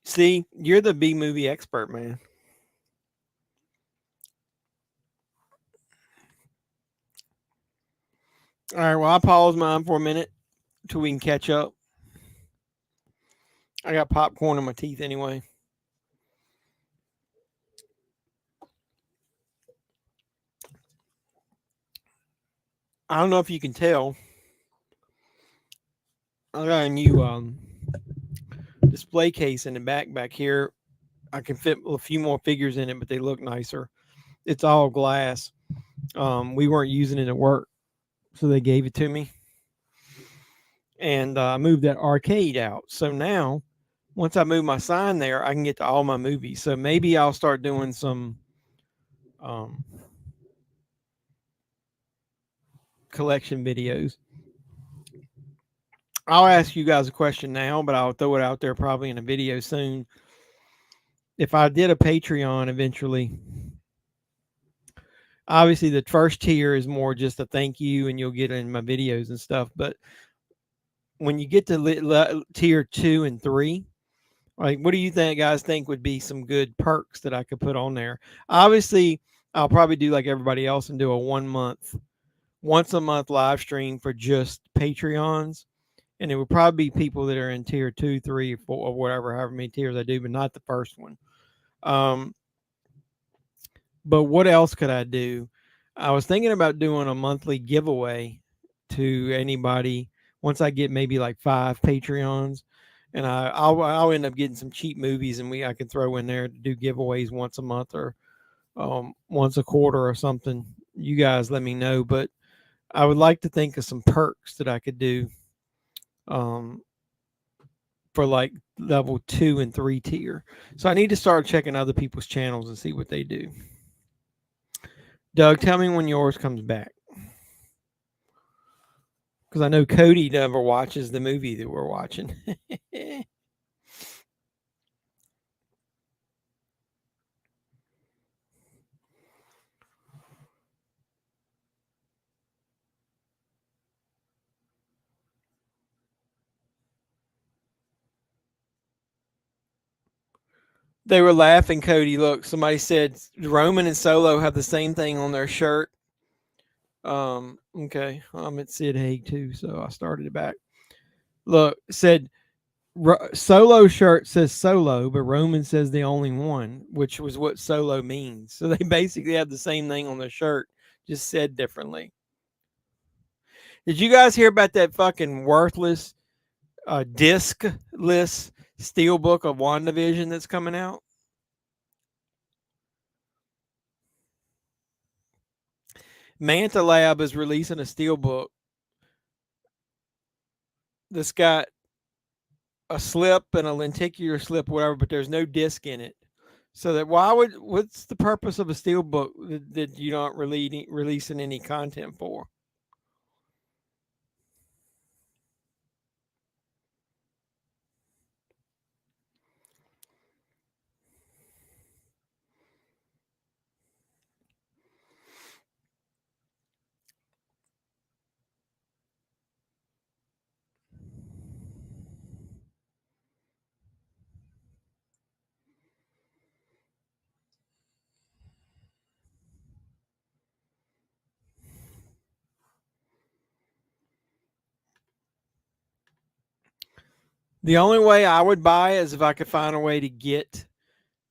See, you're the B movie expert, man. All right, well, I'll pause mine for a minute until we can catch up. I got popcorn in my teeth anyway. I don't know if you can tell. I got a new display case in the back here. I can fit a few more figures in it, but they look nicer. It's all glass. We weren't using it at work, so they gave it to me. And I moved that arcade out. So now, once I move my sign there, I can get to all my movies. So maybe I'll start doing some collection videos. I'll ask you guys a question now, but I'll throw it out there probably in a video soon. If I did a Patreon eventually, obviously the first tier is more just a thank you and you'll get in my videos and stuff. But when you get to tier 2 and 3, like, what do you guys think would be some good perks that I could put on there? Obviously, I'll probably do like everybody else and do a once a month live stream for just Patreons. And it would probably be people that are in tier 2, 3, or 4, or whatever, however many tiers I do, but not the first one. But what else could I do? I was thinking about doing a monthly giveaway to anybody once I get maybe like 5 Patreons, and I'll end up getting some cheap movies, and I can throw in there to do giveaways once a month or once a quarter or something. You guys let me know, but I would like to think of some perks that I could do for like level 2 and 3 tier. So I need to start checking other people's channels and see what they do. Doug, tell me when yours comes back. Because I know Cody never watches the movie that we're watching. They were laughing, Cody. Look, somebody said Roman and Solo have the same thing on their shirt. Okay. I'm at Sid Haig too, so I started it back. Look, said Solo shirt says Solo, but Roman says the only one, which was what Solo means. So they basically have the same thing on their shirt, just said differently. Did you guys hear about that fucking worthless disc-less steelbook of WandaVision that's coming out? Manta Lab is releasing a steelbook that's got a slip and a lenticular slip, whatever, but there's no disc in it. So that what's the purpose of a steelbook that you don't really releasing any content for? The only way I would buy is if I could find a way to get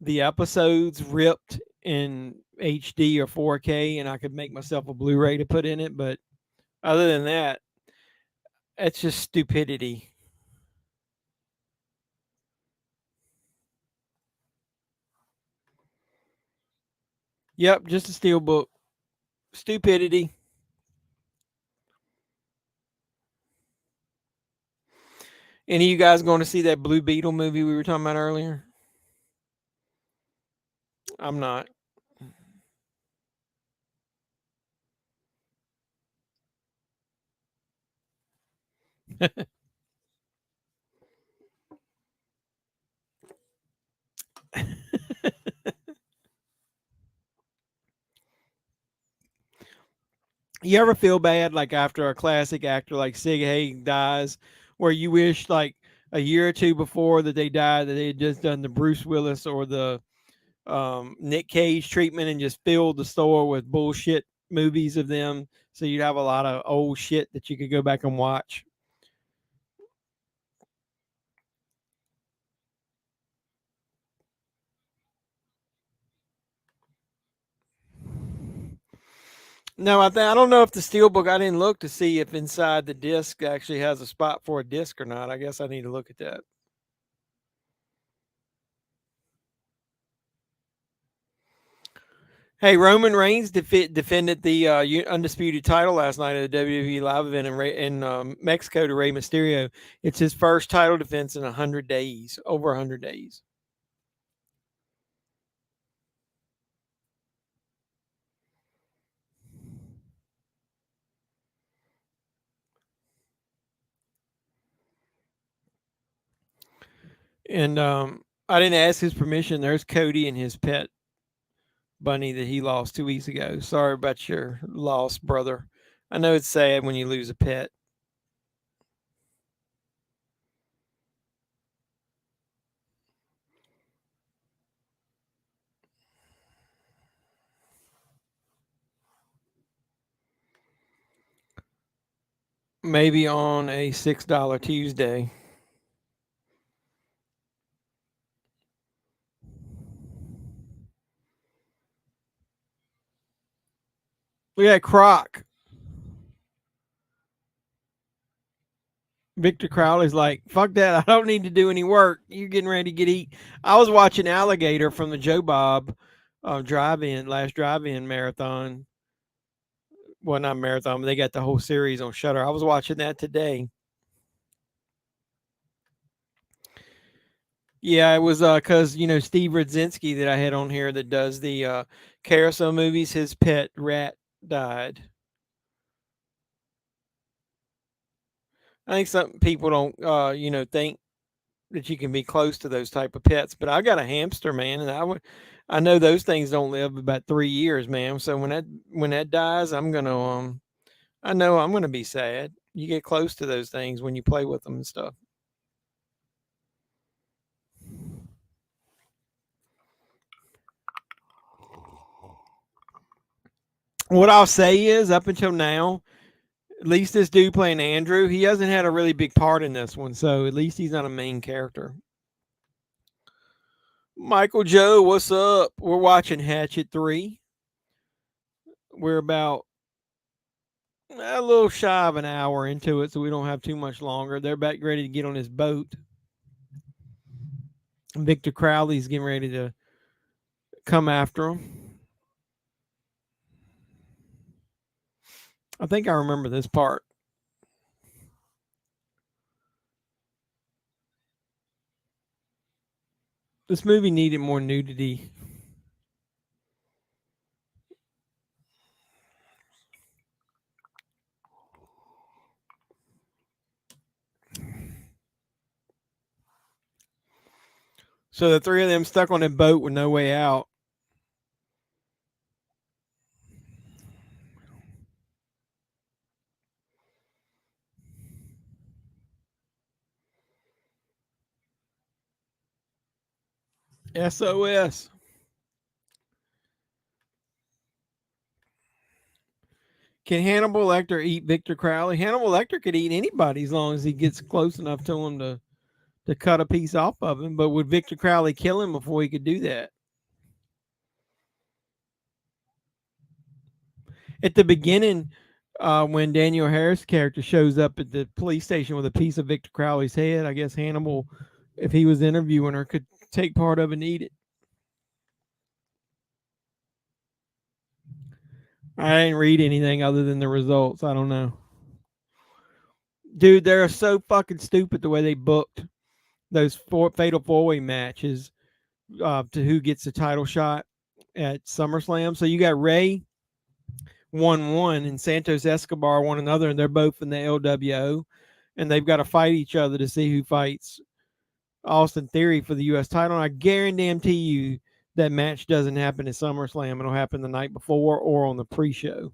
the episodes ripped in HD or 4K, and I could make myself a Blu-ray to put in it. But other than that, it's just stupidity. Yep, just a steelbook. Stupidity. Any of you guys going to see that Blue Beetle movie we were talking about earlier? I'm not. You ever feel bad, like after a classic actor like Sig Haig dies, where you wish like a year or two before that they died that they had just done the Bruce Willis or the Nick Cage treatment and just filled the store with bullshit movies of them, so you'd have a lot of old shit that you could go back and watch. No, I don't know if the steelbook. I didn't look to see if inside the disc actually has a spot for a disc or not. I guess I need to look at that. Hey, Roman Reigns defended the undisputed title last night at a WWE live event in Mexico to Rey Mysterio. It's his first title defense in 100 days, over 100 days. And I didn't ask his permission. There's Cody and his pet bunny that he lost 2 weeks ago. Sorry about your loss, brother. I know it's sad when you lose a pet. Maybe on a $6 Tuesday. Look at Croc. Victor Crowley's like, fuck that. I don't need to do any work. You're getting ready to get eat. I was watching Alligator from the Joe Bob last drive-in marathon. Well, not marathon, but they got the whole series on Shudder. I was watching that today. Yeah, it was because Steve Rudzinski that I had on here that does the carousel movies. His pet rat died. I think some people don't think that you can be close to those type of pets, but I got a hamster, man, and I know those things don't live about 3 years, man. So when that dies, I know I'm gonna be sad. You get close to those things when you play with them and stuff. What I'll say is, up until now, at least this dude playing Andrew, he hasn't had a really big part in this one, so at least he's not a main character. Michael Joe, what's up? We're watching Hatchet 3. We're about a little shy of an hour into it, so we don't have too much longer. They're about ready to get on this boat. Victor Crowley's getting ready to come after him. I think I remember this part. This movie needed more nudity. So the three of them stuck on a boat with no way out. SOS. Can Hannibal Lecter eat Victor Crowley? Hannibal Lecter could eat anybody as long as he gets close enough to him to cut a piece off of him. But would Victor Crowley kill him before he could do that? At the beginning, when Daniel Harris' character shows up at the police station with a piece of Victor Crowley's head, I guess Hannibal, if he was interviewing her, could take part of it and eat it. I didn't read anything other than the results. I don't know. Dude, they're so fucking stupid the way they booked those fatal four-way matches to who gets the title shot at SummerSlam. So you got Ray won one and Santos Escobar won another, and they're both in the LWO, and they've got to fight each other to see who fights Austin Theory for the U.S. title. And I guarantee you that match doesn't happen at SummerSlam. It'll happen the night before or on the pre-show.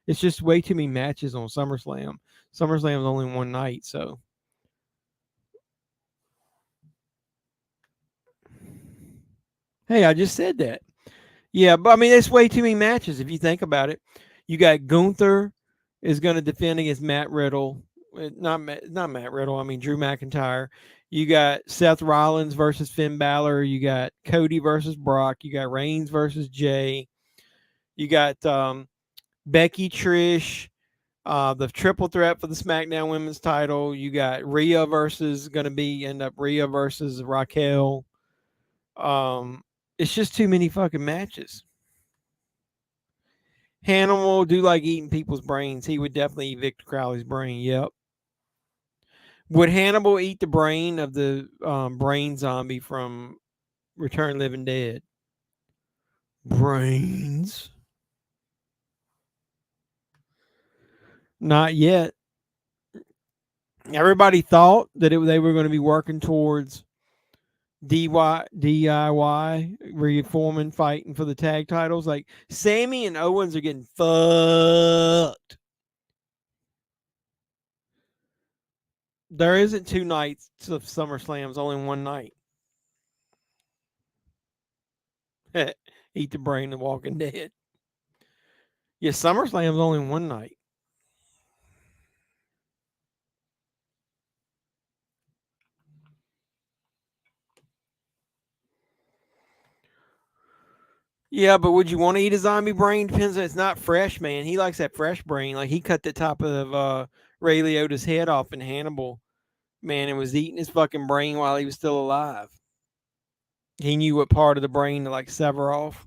It's just way too many matches on SummerSlam. SummerSlam is only one night, so. Hey, I just said that. Yeah, but I mean, it's way too many matches if you think about it. You got Gunther is going to defend against Matt Riddle. Not Matt Riddle. I mean, Drew McIntyre. You got Seth Rollins versus Finn Balor. You got Cody versus Brock. You got Reigns versus Jay. You got Becky, Trish, the triple threat for the SmackDown Women's title. You got Rhea versus Rhea versus Raquel. It's just too many fucking matches. Hannibal do like eating people's brains. He would definitely eat Victor Crowley's brain. Yep. Would Hannibal eat the brain of the brain zombie from Return of the Living Dead? Brains. Not yet. Everybody thought that they were going to be working towards DIY, Rhea Foreman fighting for the tag titles. Like Sammy and Owens are getting fucked. There isn't two nights of SummerSlam's, only one night. Eat the brain of Walking Dead. Yeah, SummerSlam's only one night. Yeah, but would you want to eat a zombie brain? Depends. It's not fresh, man. He likes that fresh brain. Like he cut the top of Ray Liotta's head off in Hannibal, man, and was eating his fucking brain while he was still alive. He knew what part of the brain to like sever off.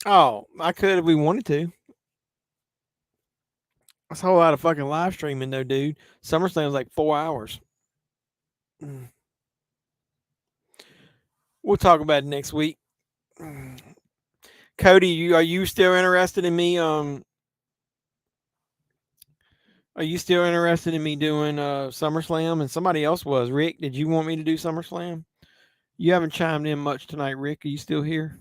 Oh, I could if we wanted to. That's a whole lot of fucking live streaming though, dude. SummerSlam's like 4 hours. We'll talk about it next week. Cody, are you still interested in me? Are you still interested in me doing SummerSlam? And somebody else was. Rick, did you want me to do SummerSlam? You haven't chimed in much tonight, Rick. Are you still here?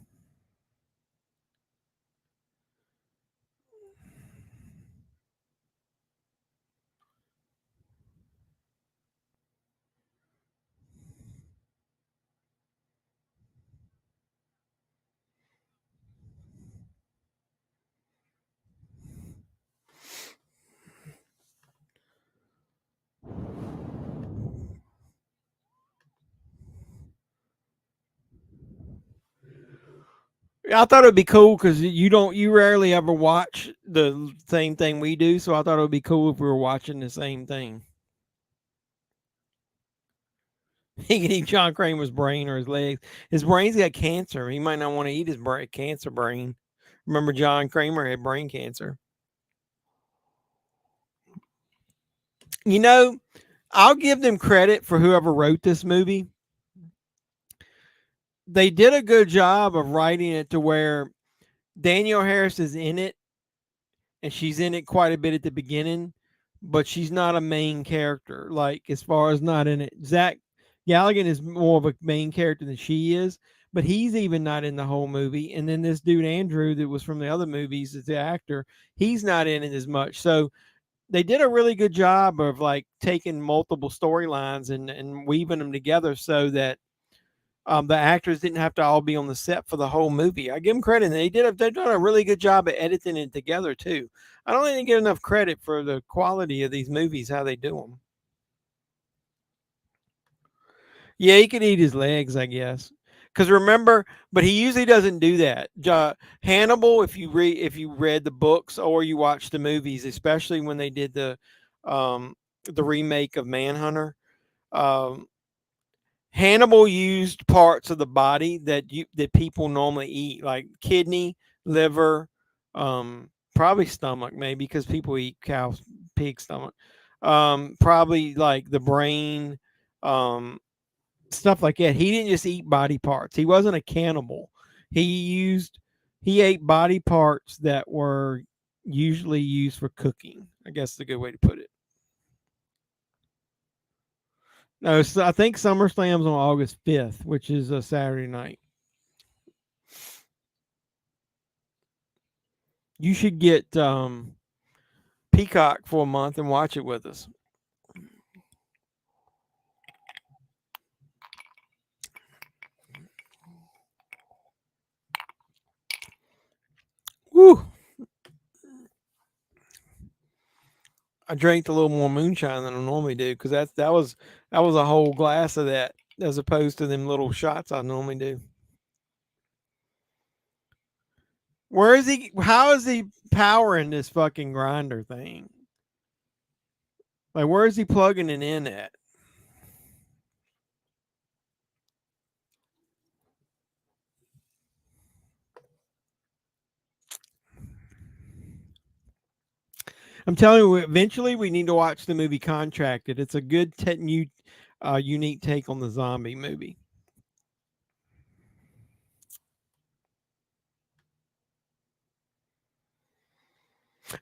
I thought it'd be cool because you rarely ever watch the same thing we do, so I thought it would be cool if we were watching the same thing. He can eat John Kramer's brain or his legs. His brain's got cancer. He might not want to eat his cancer brain. Remember, John Kramer had brain cancer. You know, I'll give them credit for whoever wrote this movie. They did a good job of writing it to where Danielle Harris is in it, and she's in it quite a bit at the beginning, but she's not a main character. Like, as far as not in it, Zach Galligan is more of a main character than she is, but he's even not in the whole movie. And then this dude Andrew, that was from the other movies, is the actor. He's not in it as much. So they did a really good job of like taking multiple storylines and weaving them together so that the actors didn't have to all be on the set for the whole movie. I give them credit. They've done a really good job of editing it together too. I don't think they get enough credit for the quality of these movies, how they do them. Yeah, he could eat his legs, I guess. Because remember, but he usually doesn't do that. Hannibal, if you read the books or you watch the movies, especially when they did the remake of Manhunter, um, Hannibal used parts of the body that people normally eat, like kidney, liver, probably stomach, maybe because people eat pig stomach. Probably like the brain, stuff like that. He didn't just eat body parts. He wasn't a cannibal. He ate body parts that were usually used for cooking. I guess is a good way to put it. No, so I think SummerSlam's on August 5th, which is a Saturday night. You should get Peacock for a month and watch it with us. Woo! I drank a little more moonshine than I normally do because that was a whole glass of that as opposed to them little shots I normally do. Where is he? How is he powering this fucking grinder thing? Like, where is he plugging it in at? I'm telling you, eventually we need to watch the movie Contracted. It's a good, unique take on the zombie movie.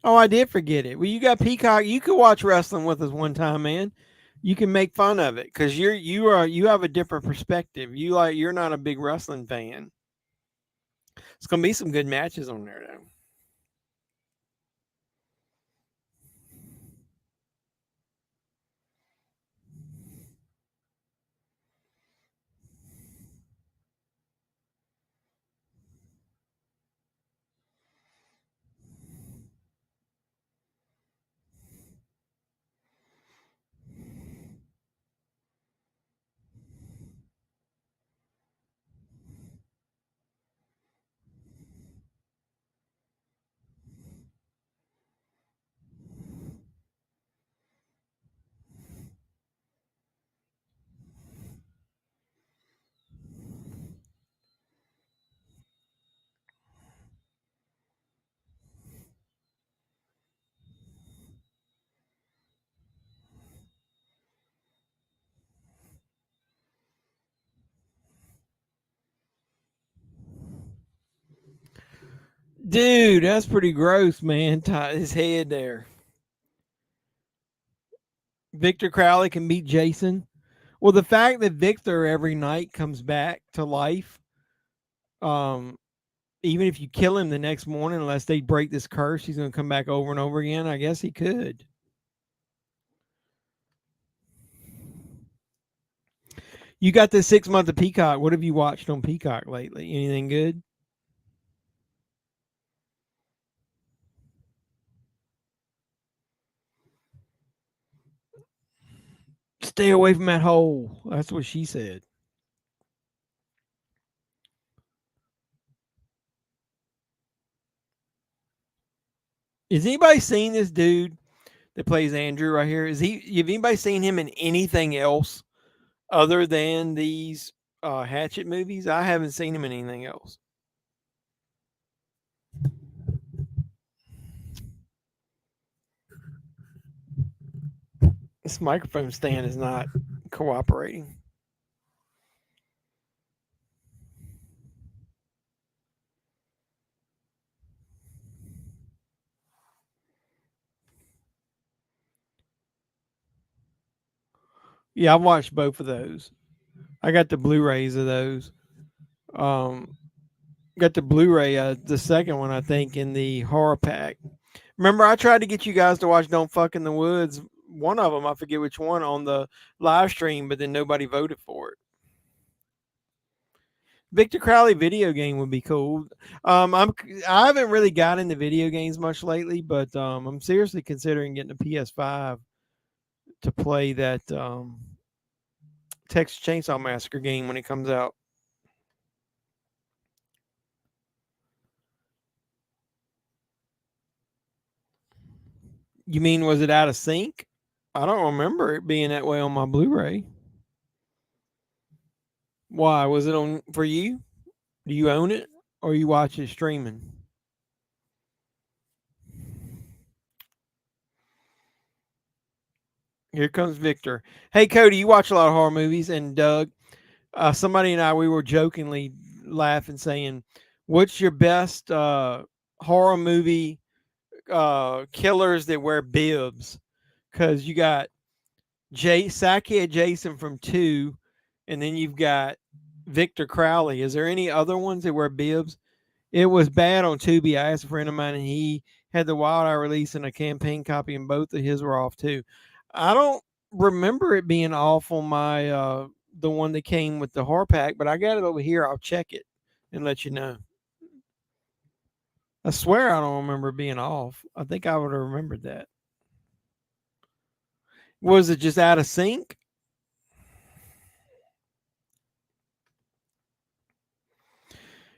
Oh, I did forget it. Well, you got Peacock. You could watch wrestling with us one time, man. You can make fun of it because you have a different perspective. You're not a big wrestling fan. It's gonna be some good matches on there though. Dude, that's pretty gross, man. His head there. Victor Crowley can beat Jason. Well, the fact that Victor every night comes back to life, um, even if you kill him the next morning, unless they break this curse, he's going to come back over and over again. I guess he could. You got this 6 month of Peacock. What have you watched on Peacock lately? Anything good? Stay away from that hole. That's what she said. Has anybody seen this dude that plays Andrew right here? Have anybody seen him in anything else other than these Hatchet movies? I haven't seen him in anything else. This microphone stand is not cooperating. Yeah, I've watched both of those. I got the Blu-rays of those. Got the Blu-ray, the second one, I think, in the horror pack. Remember, I tried to get you guys to watch Don't Fuck in the Woods. One of them, I forget which one, on the live stream, but then nobody voted for it. Victor Crowley video game would be cool. I haven't really got into video games much lately, but I'm seriously considering getting a PS5 to play that Texas Chainsaw Massacre game when it comes out. You mean, was it out of sync? I don't remember it being that way on my Blu-ray. Why? Was it on for you? Do you own it or you watch it streaming? Here comes Victor. Hey, Cody, you watch a lot of horror movies, and Doug, somebody and I, we were jokingly laughing, saying, "What's your best horror movie killers that wear bibs?" Because you got Sackhead Jason from 2, and then you've got Victor Crowley. Is there any other ones that wear bibs? It was bad on Tubi. I asked a friend of mine, and he had the Wild Eye release and a campaign copy, and both of his were off too. I don't remember it being off on my the one that came with the horror pack, but I got it over here. I'll check it and let you know. I swear I don't remember it being off. I think I would have remembered that. Was it just out of sync?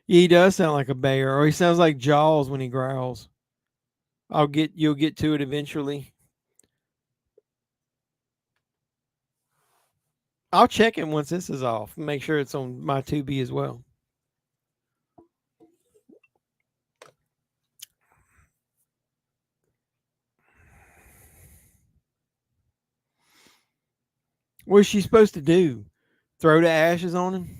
Yeah, he does sound like a bear, or he sounds like Jaws when he growls. You'll get to it eventually. I'll check it once this is off. Make sure it's on my Tubi as well. What's she supposed to do? Throw the ashes on him?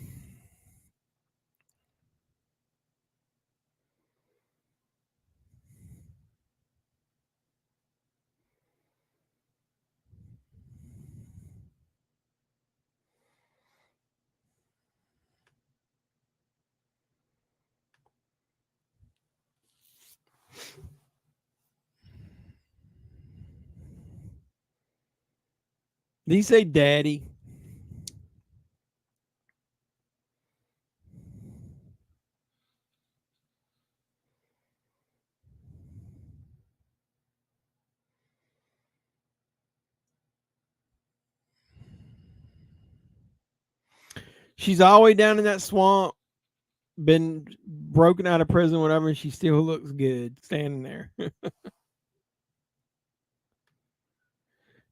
Did he say daddy? She's all the way down in that swamp, been broken out of prison, whatever, and she still looks good standing there.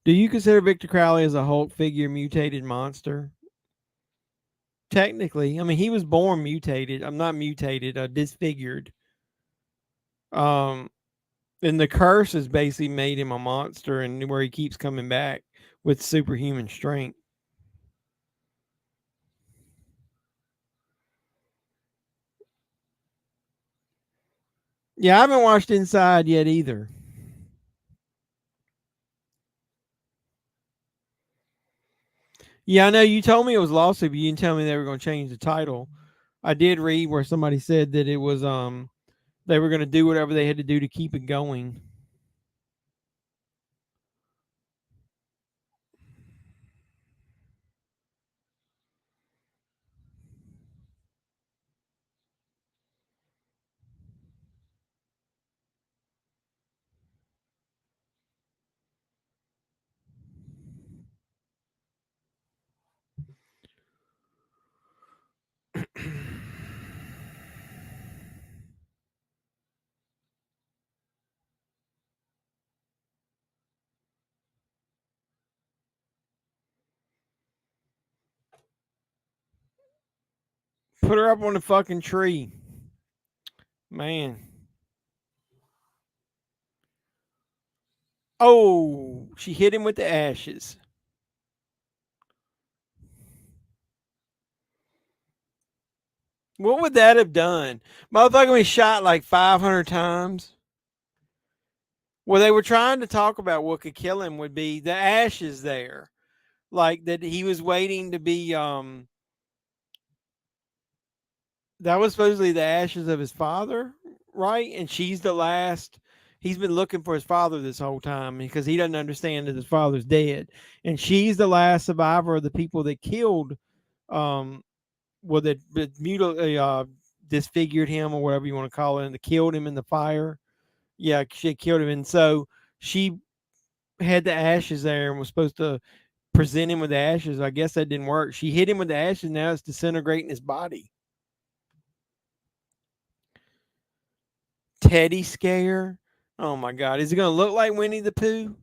Do you consider Victor Crowley as a Hulk figure mutated monster? Technically, I mean, he was born mutated. I'm not mutated, disfigured. And the curse has basically made him a monster, and where he keeps coming back with superhuman strength. Yeah, I haven't watched Inside yet either. Yeah, I know you told me it was lawsuit, but you didn't tell me they were going to change the title. I did read where somebody said that it was they were going to do whatever they had to do to keep it going. Put her up on the fucking tree. Man. Oh, she hit him with the ashes. What would that have done? Motherfucker was shot like 500 times. Well, they were trying to talk about what could kill him would be the ashes there. Like that he was waiting to be that was supposedly the ashes of his father, right? And she's the last. He's been looking for his father this whole time because he doesn't understand that his father's dead. And she's the last survivor of the people that killed well, that disfigured him or whatever you want to call it, and that killed him in the fire. Yeah, she killed him, and so she had the ashes there and was supposed to present him with the ashes. I guess that didn't work. She hit him with the ashes. Now it's disintegrating his body. Teddy scare. Oh my God! Is it going to look like Winnie the Pooh?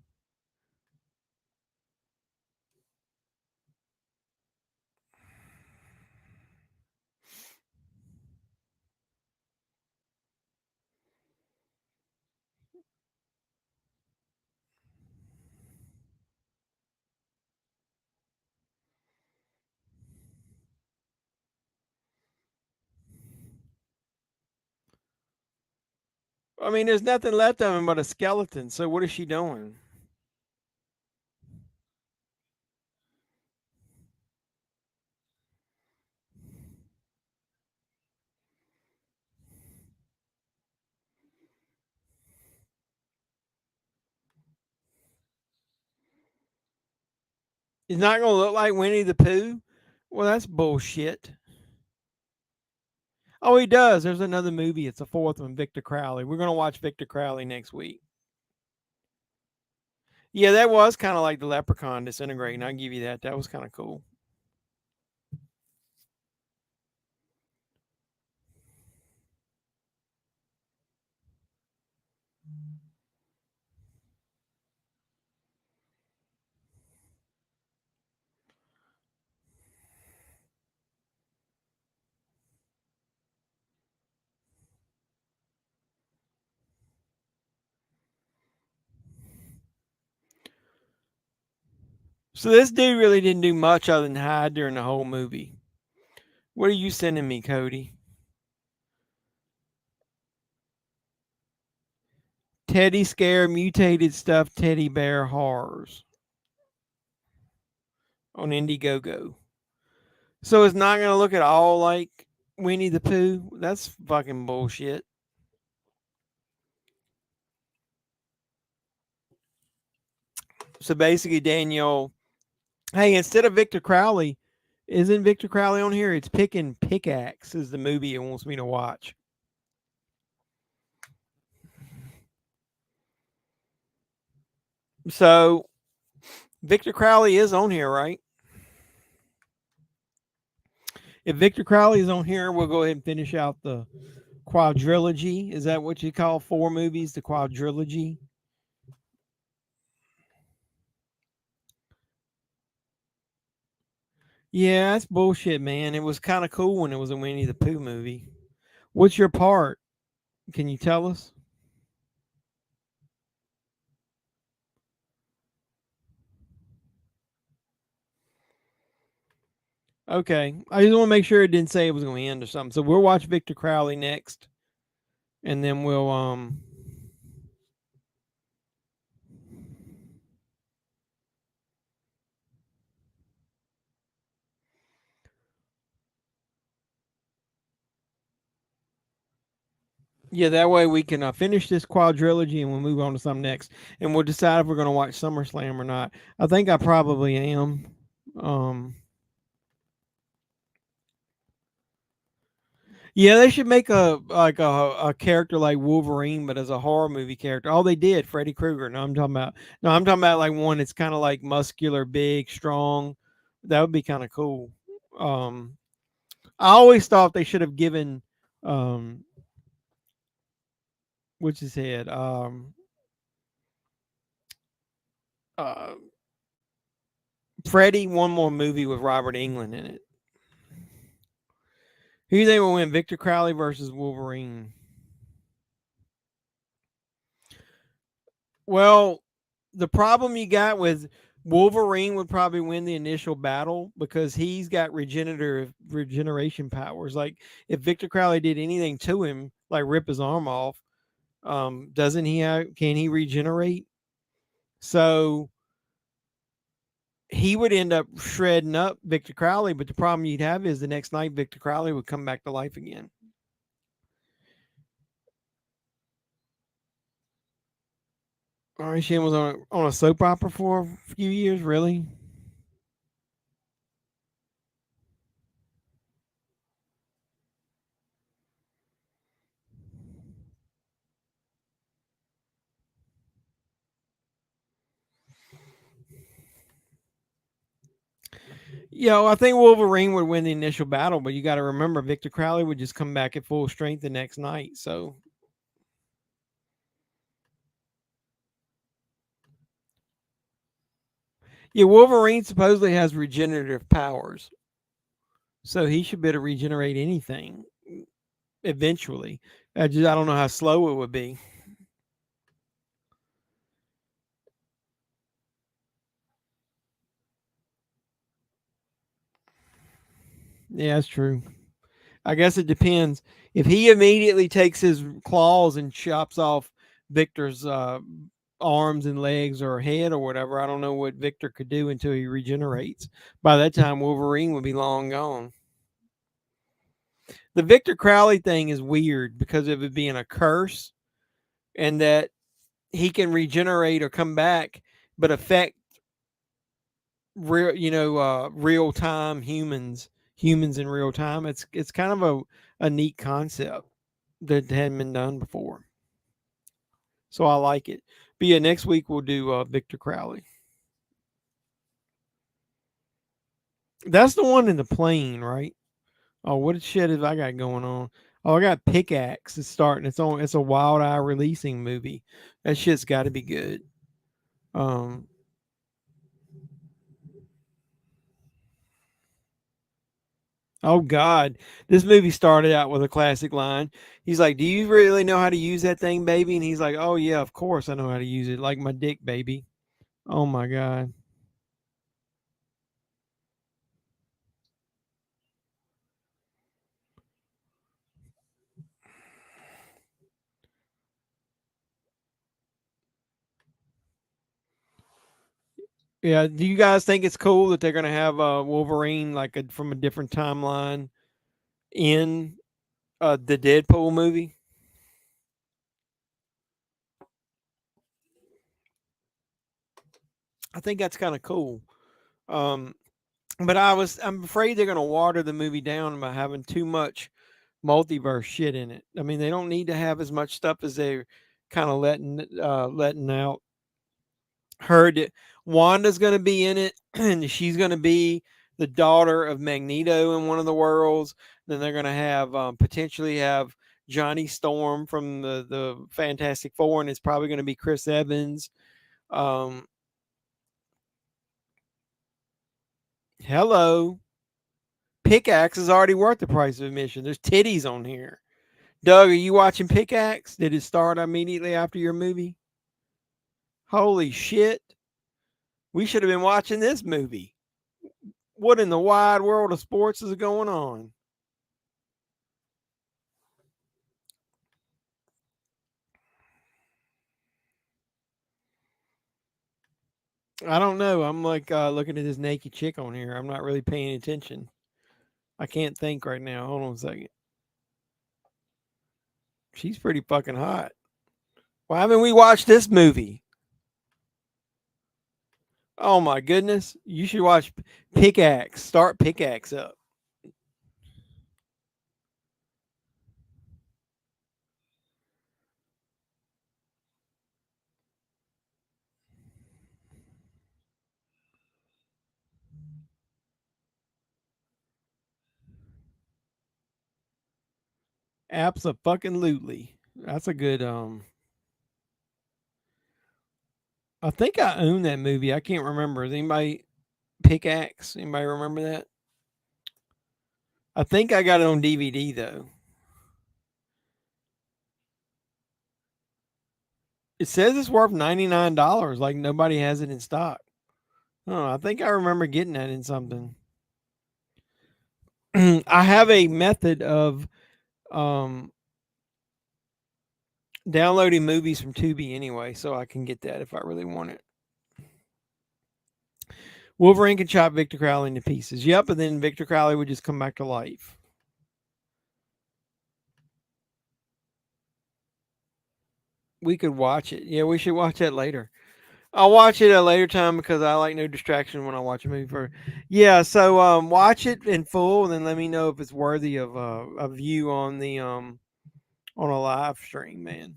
I mean, there's nothing left of him but a skeleton. So what is she doing? It's not going to look like Winnie the Pooh. Well, that's bullshit. Oh, he does. There's another movie. It's the fourth one, Victor Crowley. We're going to watch Victor Crowley next week. Yeah, that was kind of like the leprechaun disintegrating. I'll give you that. That was kind of cool. So this dude really didn't do much other than hide during the whole movie. What are you sending me, Cody? Teddy scare mutated stuffed teddy bear horrors on Indiegogo. So it's not going to look at all like Winnie the Pooh. That's fucking bullshit. So basically, Daniel, hey, instead of Victor Crowley, isn't Victor Crowley on here? It's Pickin' Pickaxe is the movie it wants me to watch. So Victor Crowley is on here, right? If Victor Crowley is on here, we'll go ahead and finish out the quadrilogy. Is that what you call 4 movies? The quadrilogy? Yeah, that's bullshit, man. It was kind of cool when it was a Winnie the Pooh movie. What's your part? Can you tell us? Okay. I just want to make sure it didn't say it was going to end or something. So we'll watch Victor Crowley next. and then we'll yeah, that way we can finish this quadrilogy and we'll move on to something next, and we'll decide if we're going to watch SummerSlam or not. I think I probably am. Yeah, they should make a character like Wolverine, but as a horror movie character. Oh, they did Freddy Krueger. No, I'm talking about like one that's kind of like muscular, big, strong. That would be kind of cool. Um, I always thought they should have given um, what's his head uh, Freddy one more movie with Robert Englund in it. Who do you think will win, Victor Crowley versus Wolverine? Well, the problem you got with Wolverine would probably win the initial battle because he's got regeneration powers. Like if Victor Crowley did anything to him, like rip his arm off, doesn't he can he regenerate? So he would end up shredding up Victor Crowley, but the problem you'd have is the next night Victor Crowley would come back to life again. Ari Sheen was on a soap opera for a few years, really? Yeah, I think Wolverine would win the initial battle, but you got to remember Victor Crowley would just come back at full strength the next night. So, yeah, Wolverine supposedly has regenerative powers, so he should be able to regenerate anything eventually. I don't know how slow it would be. Yeah, that's true. I guess it depends. If he immediately takes his claws and chops off Victor's arms and legs or head or whatever, I don't know what Victor could do until he regenerates. By that time, Wolverine would be long gone. The Victor Crowley thing is weird because of it being a curse and that he can regenerate or come back, but affect real time humans in real time. It's kind of a neat concept that hadn't been done before. So I like it. But yeah, next week we'll do Victor Crowley. That's the one in the plane, right? Oh, what shit have I got going on? Oh, I got Pickaxe. It's starting. It's a Wild Eye releasing movie. That shit's got to be good. Um, oh God, this movie started out with a classic line. He's like, "Do you really know how to use that thing, baby?" And he's like, "Oh yeah, of course I know how to use it, like my dick, baby." Oh my God. Yeah, do you guys think it's cool that they're gonna have Wolverine from a different timeline in the Deadpool movie? I think that's kind of cool. Um, but I'm afraid they're gonna water the movie down by having too much multiverse shit in it. I mean, they don't need to have as much stuff as they're kind of letting out. Heard that Wanda's going to be in it, and she's going to be the daughter of Magneto in one of the worlds. Then they're going to have potentially have Johnny Storm from the Fantastic Four, and it's probably going to be Chris Evans. Um, hello, Pickaxe is already worth the price of admission. There's titties on here. Doug, are you watching Pickaxe? Did it start immediately after your movie? Holy shit. We should have been watching this movie. What in the wide world of sports is going on? I don't know. I'm like looking at this naked chick on here. I'm not really paying attention. I can't think right now. Hold on a second. She's pretty fucking hot. Why haven't we watched this movie? Oh my goodness. You should watch Pickaxe. Start Pickaxe up. Abso-fucking-lutely. That's a good I think I own that movie. I can't remember. Is anybody Pickaxe? Anybody remember that? I think I got it on DVD though. It says it's worth $99. Like nobody has it in stock. Oh, I think I remember getting that in something. I have a method of um downloading movies from Tubi anyway, so I can get that if I really want it. Wolverine can chop Victor Crowley into pieces. Yep, and then Victor Crowley would just come back to life. We could watch it. Yeah, we should watch that later. I'll watch it at a later time because I like no distraction when I watch a movie. Yeah, so watch it in full and then let me know if it's worthy of a view on the on a live stream, man.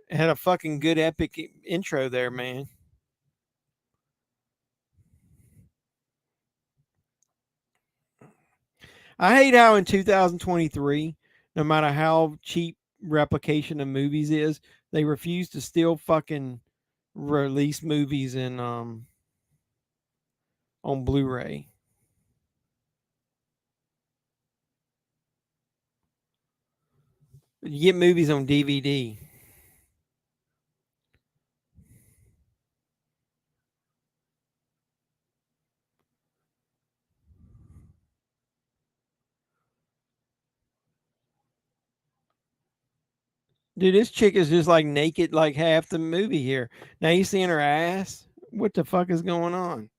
It had a fucking good epic intro there, man. I hate how in 2023, no matter how cheap replication of movies is, they refuse to still fucking release movies in on Blu-ray. You get movies on DVD. Dude, this chick is just like naked like half the movie here. Now you seeing her ass? What the fuck is going on?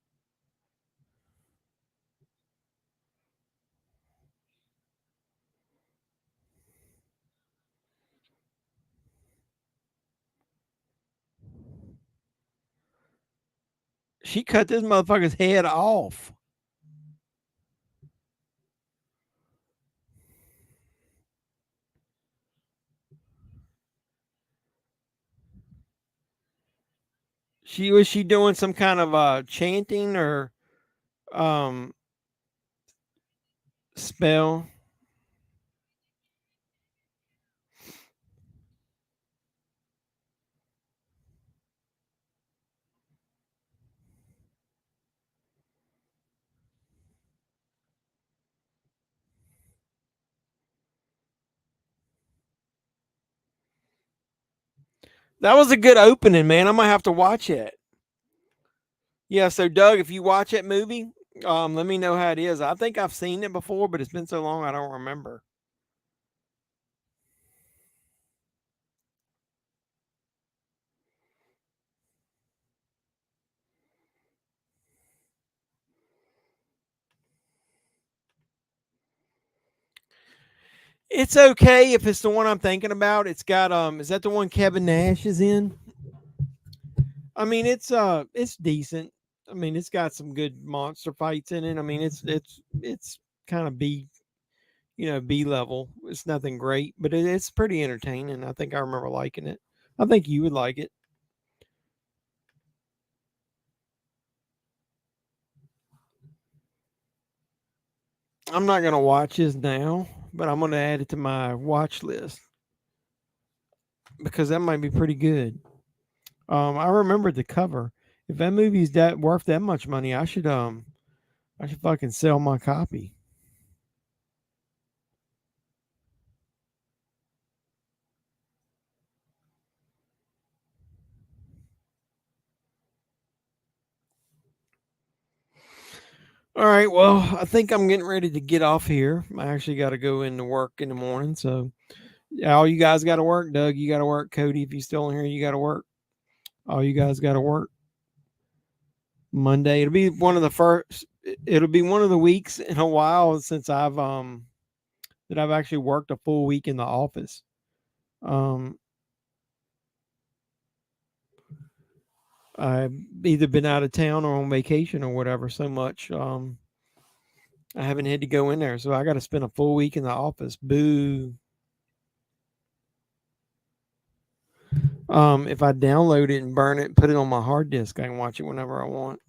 She cut this motherfucker's head off. Was she doing some kind of chanting or um spell? That was a good opening, man. I'm gonna have to watch it. Yeah, so Doug, if you watch that movie, let me know how it is. I think I've seen it before, but it's been so long I don't remember. It's okay if it's the one I'm thinking about. It's got is that the one Kevin Nash is in? I mean, it's decent. I mean, it's got some good monster fights in it. I mean, it's kind of B level. It's nothing great, but it's pretty entertaining. I think I remember liking it. I think you would like it. I'm not gonna watch this now, but I'm gonna add it to my watch list because that might be pretty good. I remember the cover. If that movie's that worth that much money, I should fucking sell my copy. All right, well, I think I'm getting ready to get off here. I actually got to go into work in the morning, so all you guys got to work. Doug, you got to work. Cody, if you're still in here, you got to work. All you guys got to work. Monday. It'll be one of the first. It'll be one of the weeks in a while since I've actually worked a full week in the office. I've either been out of town or on vacation or whatever so much. I haven't had to go in there, so I got to spend a full week in the office. Boo. If I download it and burn it, put it on my hard disk, I can watch it whenever I want.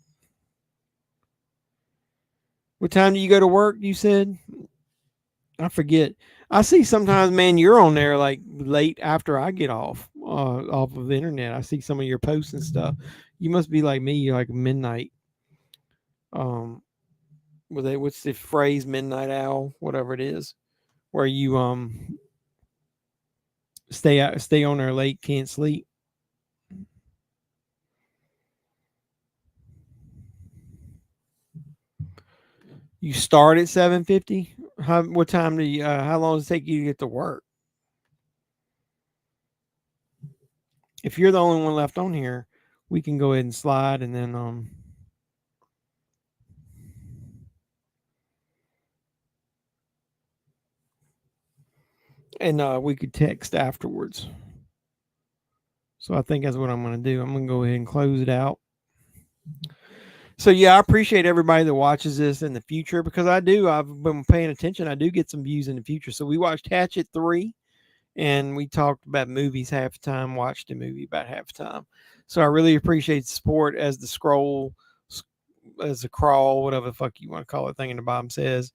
What time do you go to work, you said? I forget. I see sometimes, man, you're on there like late after I get off of the internet. I see some of your posts and stuff. You must be like me, you're like midnight. What's the phrase, midnight owl, whatever it is, where you stay on there late, can't sleep. You start at 7:50. What time do you? How long does it take you to get to work? If you're the only one left on here, we can go ahead and slide, and then we could text afterwards. So I think that's what I'm going to do. I'm going to go ahead and close it out. So yeah, I appreciate everybody that watches this in the future, because I've been paying attention. I do get some views in the future. So we watched Hatchet 3, and we talked about movies half the time, watched a movie about half the time. So I really appreciate the support as the crawl, whatever the fuck you want to call it, thing in the bottom says.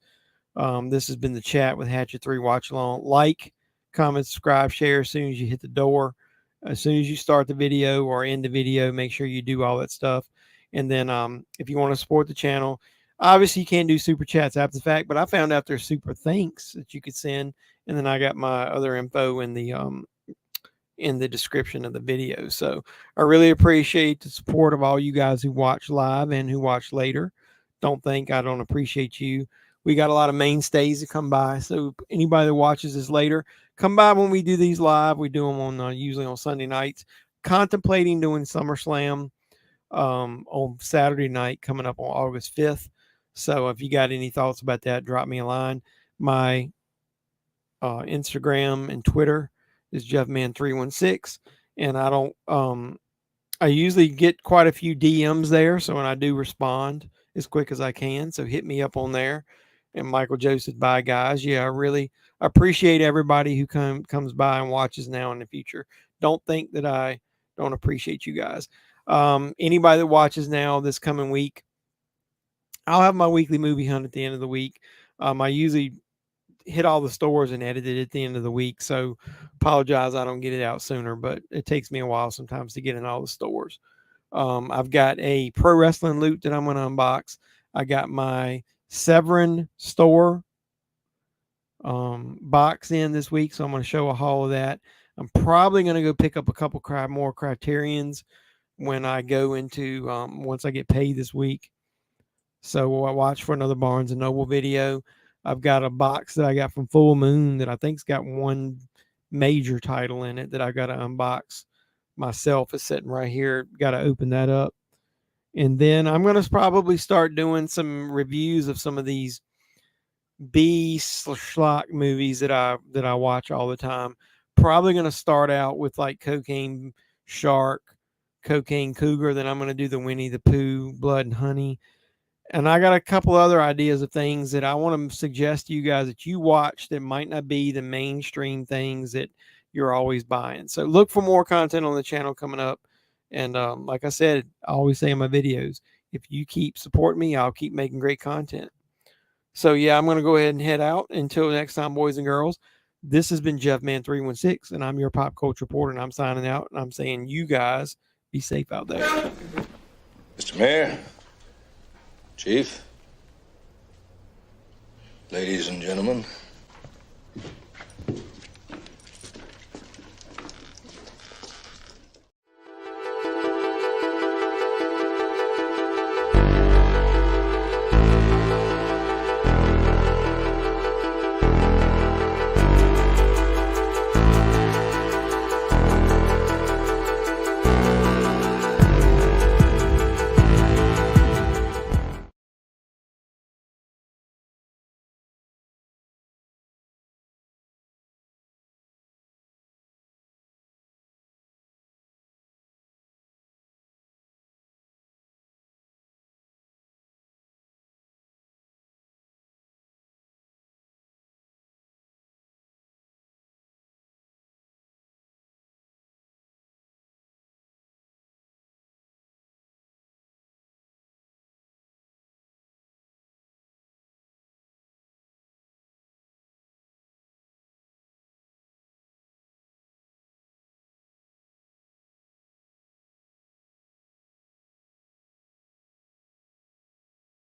This has been the chat with Hatchet 3 watch along. Like, comment, subscribe, share as soon as you hit the door. As soon as you start the video or end the video, make sure you do all that stuff. And then if you want to support the channel, obviously you can't do super chats after the fact, but I found out there's super thanks that you could send. And then I got my other info in the description of the video. So I really appreciate the support of all you guys who watch live and who watch later. Don't think I don't appreciate you. We got a lot of mainstays that come by. So anybody that watches this later, come by when we do these live. We do them on usually on Sunday nights. Contemplating doing SummerSlam on Saturday night coming up on August 5th. So if you got any thoughts about that, drop me a line. My Instagram and Twitter is JEFFMAN316, and I usually get quite a few DMs there, so when I do respond as quick as I can, so hit me up on there. And Michael Joe said, bye guys. Yeah, I really appreciate everybody who comes by and watches now in the future. Don't think that I don't appreciate you guys. Anybody that watches now this coming week, I'll have my weekly movie hunt at the end of the week. I usually hit all the stores and edit it at the end of the week, so apologize I don't get it out sooner, but it takes me a while sometimes to get in all the stores. I've got a pro wrestling loot that I'm going to unbox. I got my Severin store box in this week, so I'm going to show a haul of that. I'm probably going to go pick up a couple more Criterions when I go into once I get paid this week. So I'll watch for another Barnes and Noble video. I've got a box that I got from Full Moon that I think's got one major title in it that I got to unbox myself. It's sitting right here. Got to open that up. And then I'm going to probably start doing some reviews of some of these B/schlock movies that I watch all the time. Probably going to start out with like Cocaine Shark, Cocaine Cougar. Then I'm going to do the Winnie the Pooh, Blood and Honey. And I got a couple other ideas of things that I want to suggest to you guys that you watch that might not be the mainstream things that you're always buying. So look for more content on the channel coming up. And like I said, I always say in my videos, if you keep supporting me, I'll keep making great content. So yeah, I'm going to go ahead and head out. Until next time, boys and girls, this has been JEFFMAN316, and I'm your pop culture reporter, and I'm signing out, and I'm saying you guys be safe out there. Mr. Mayor, Chief, ladies and gentlemen.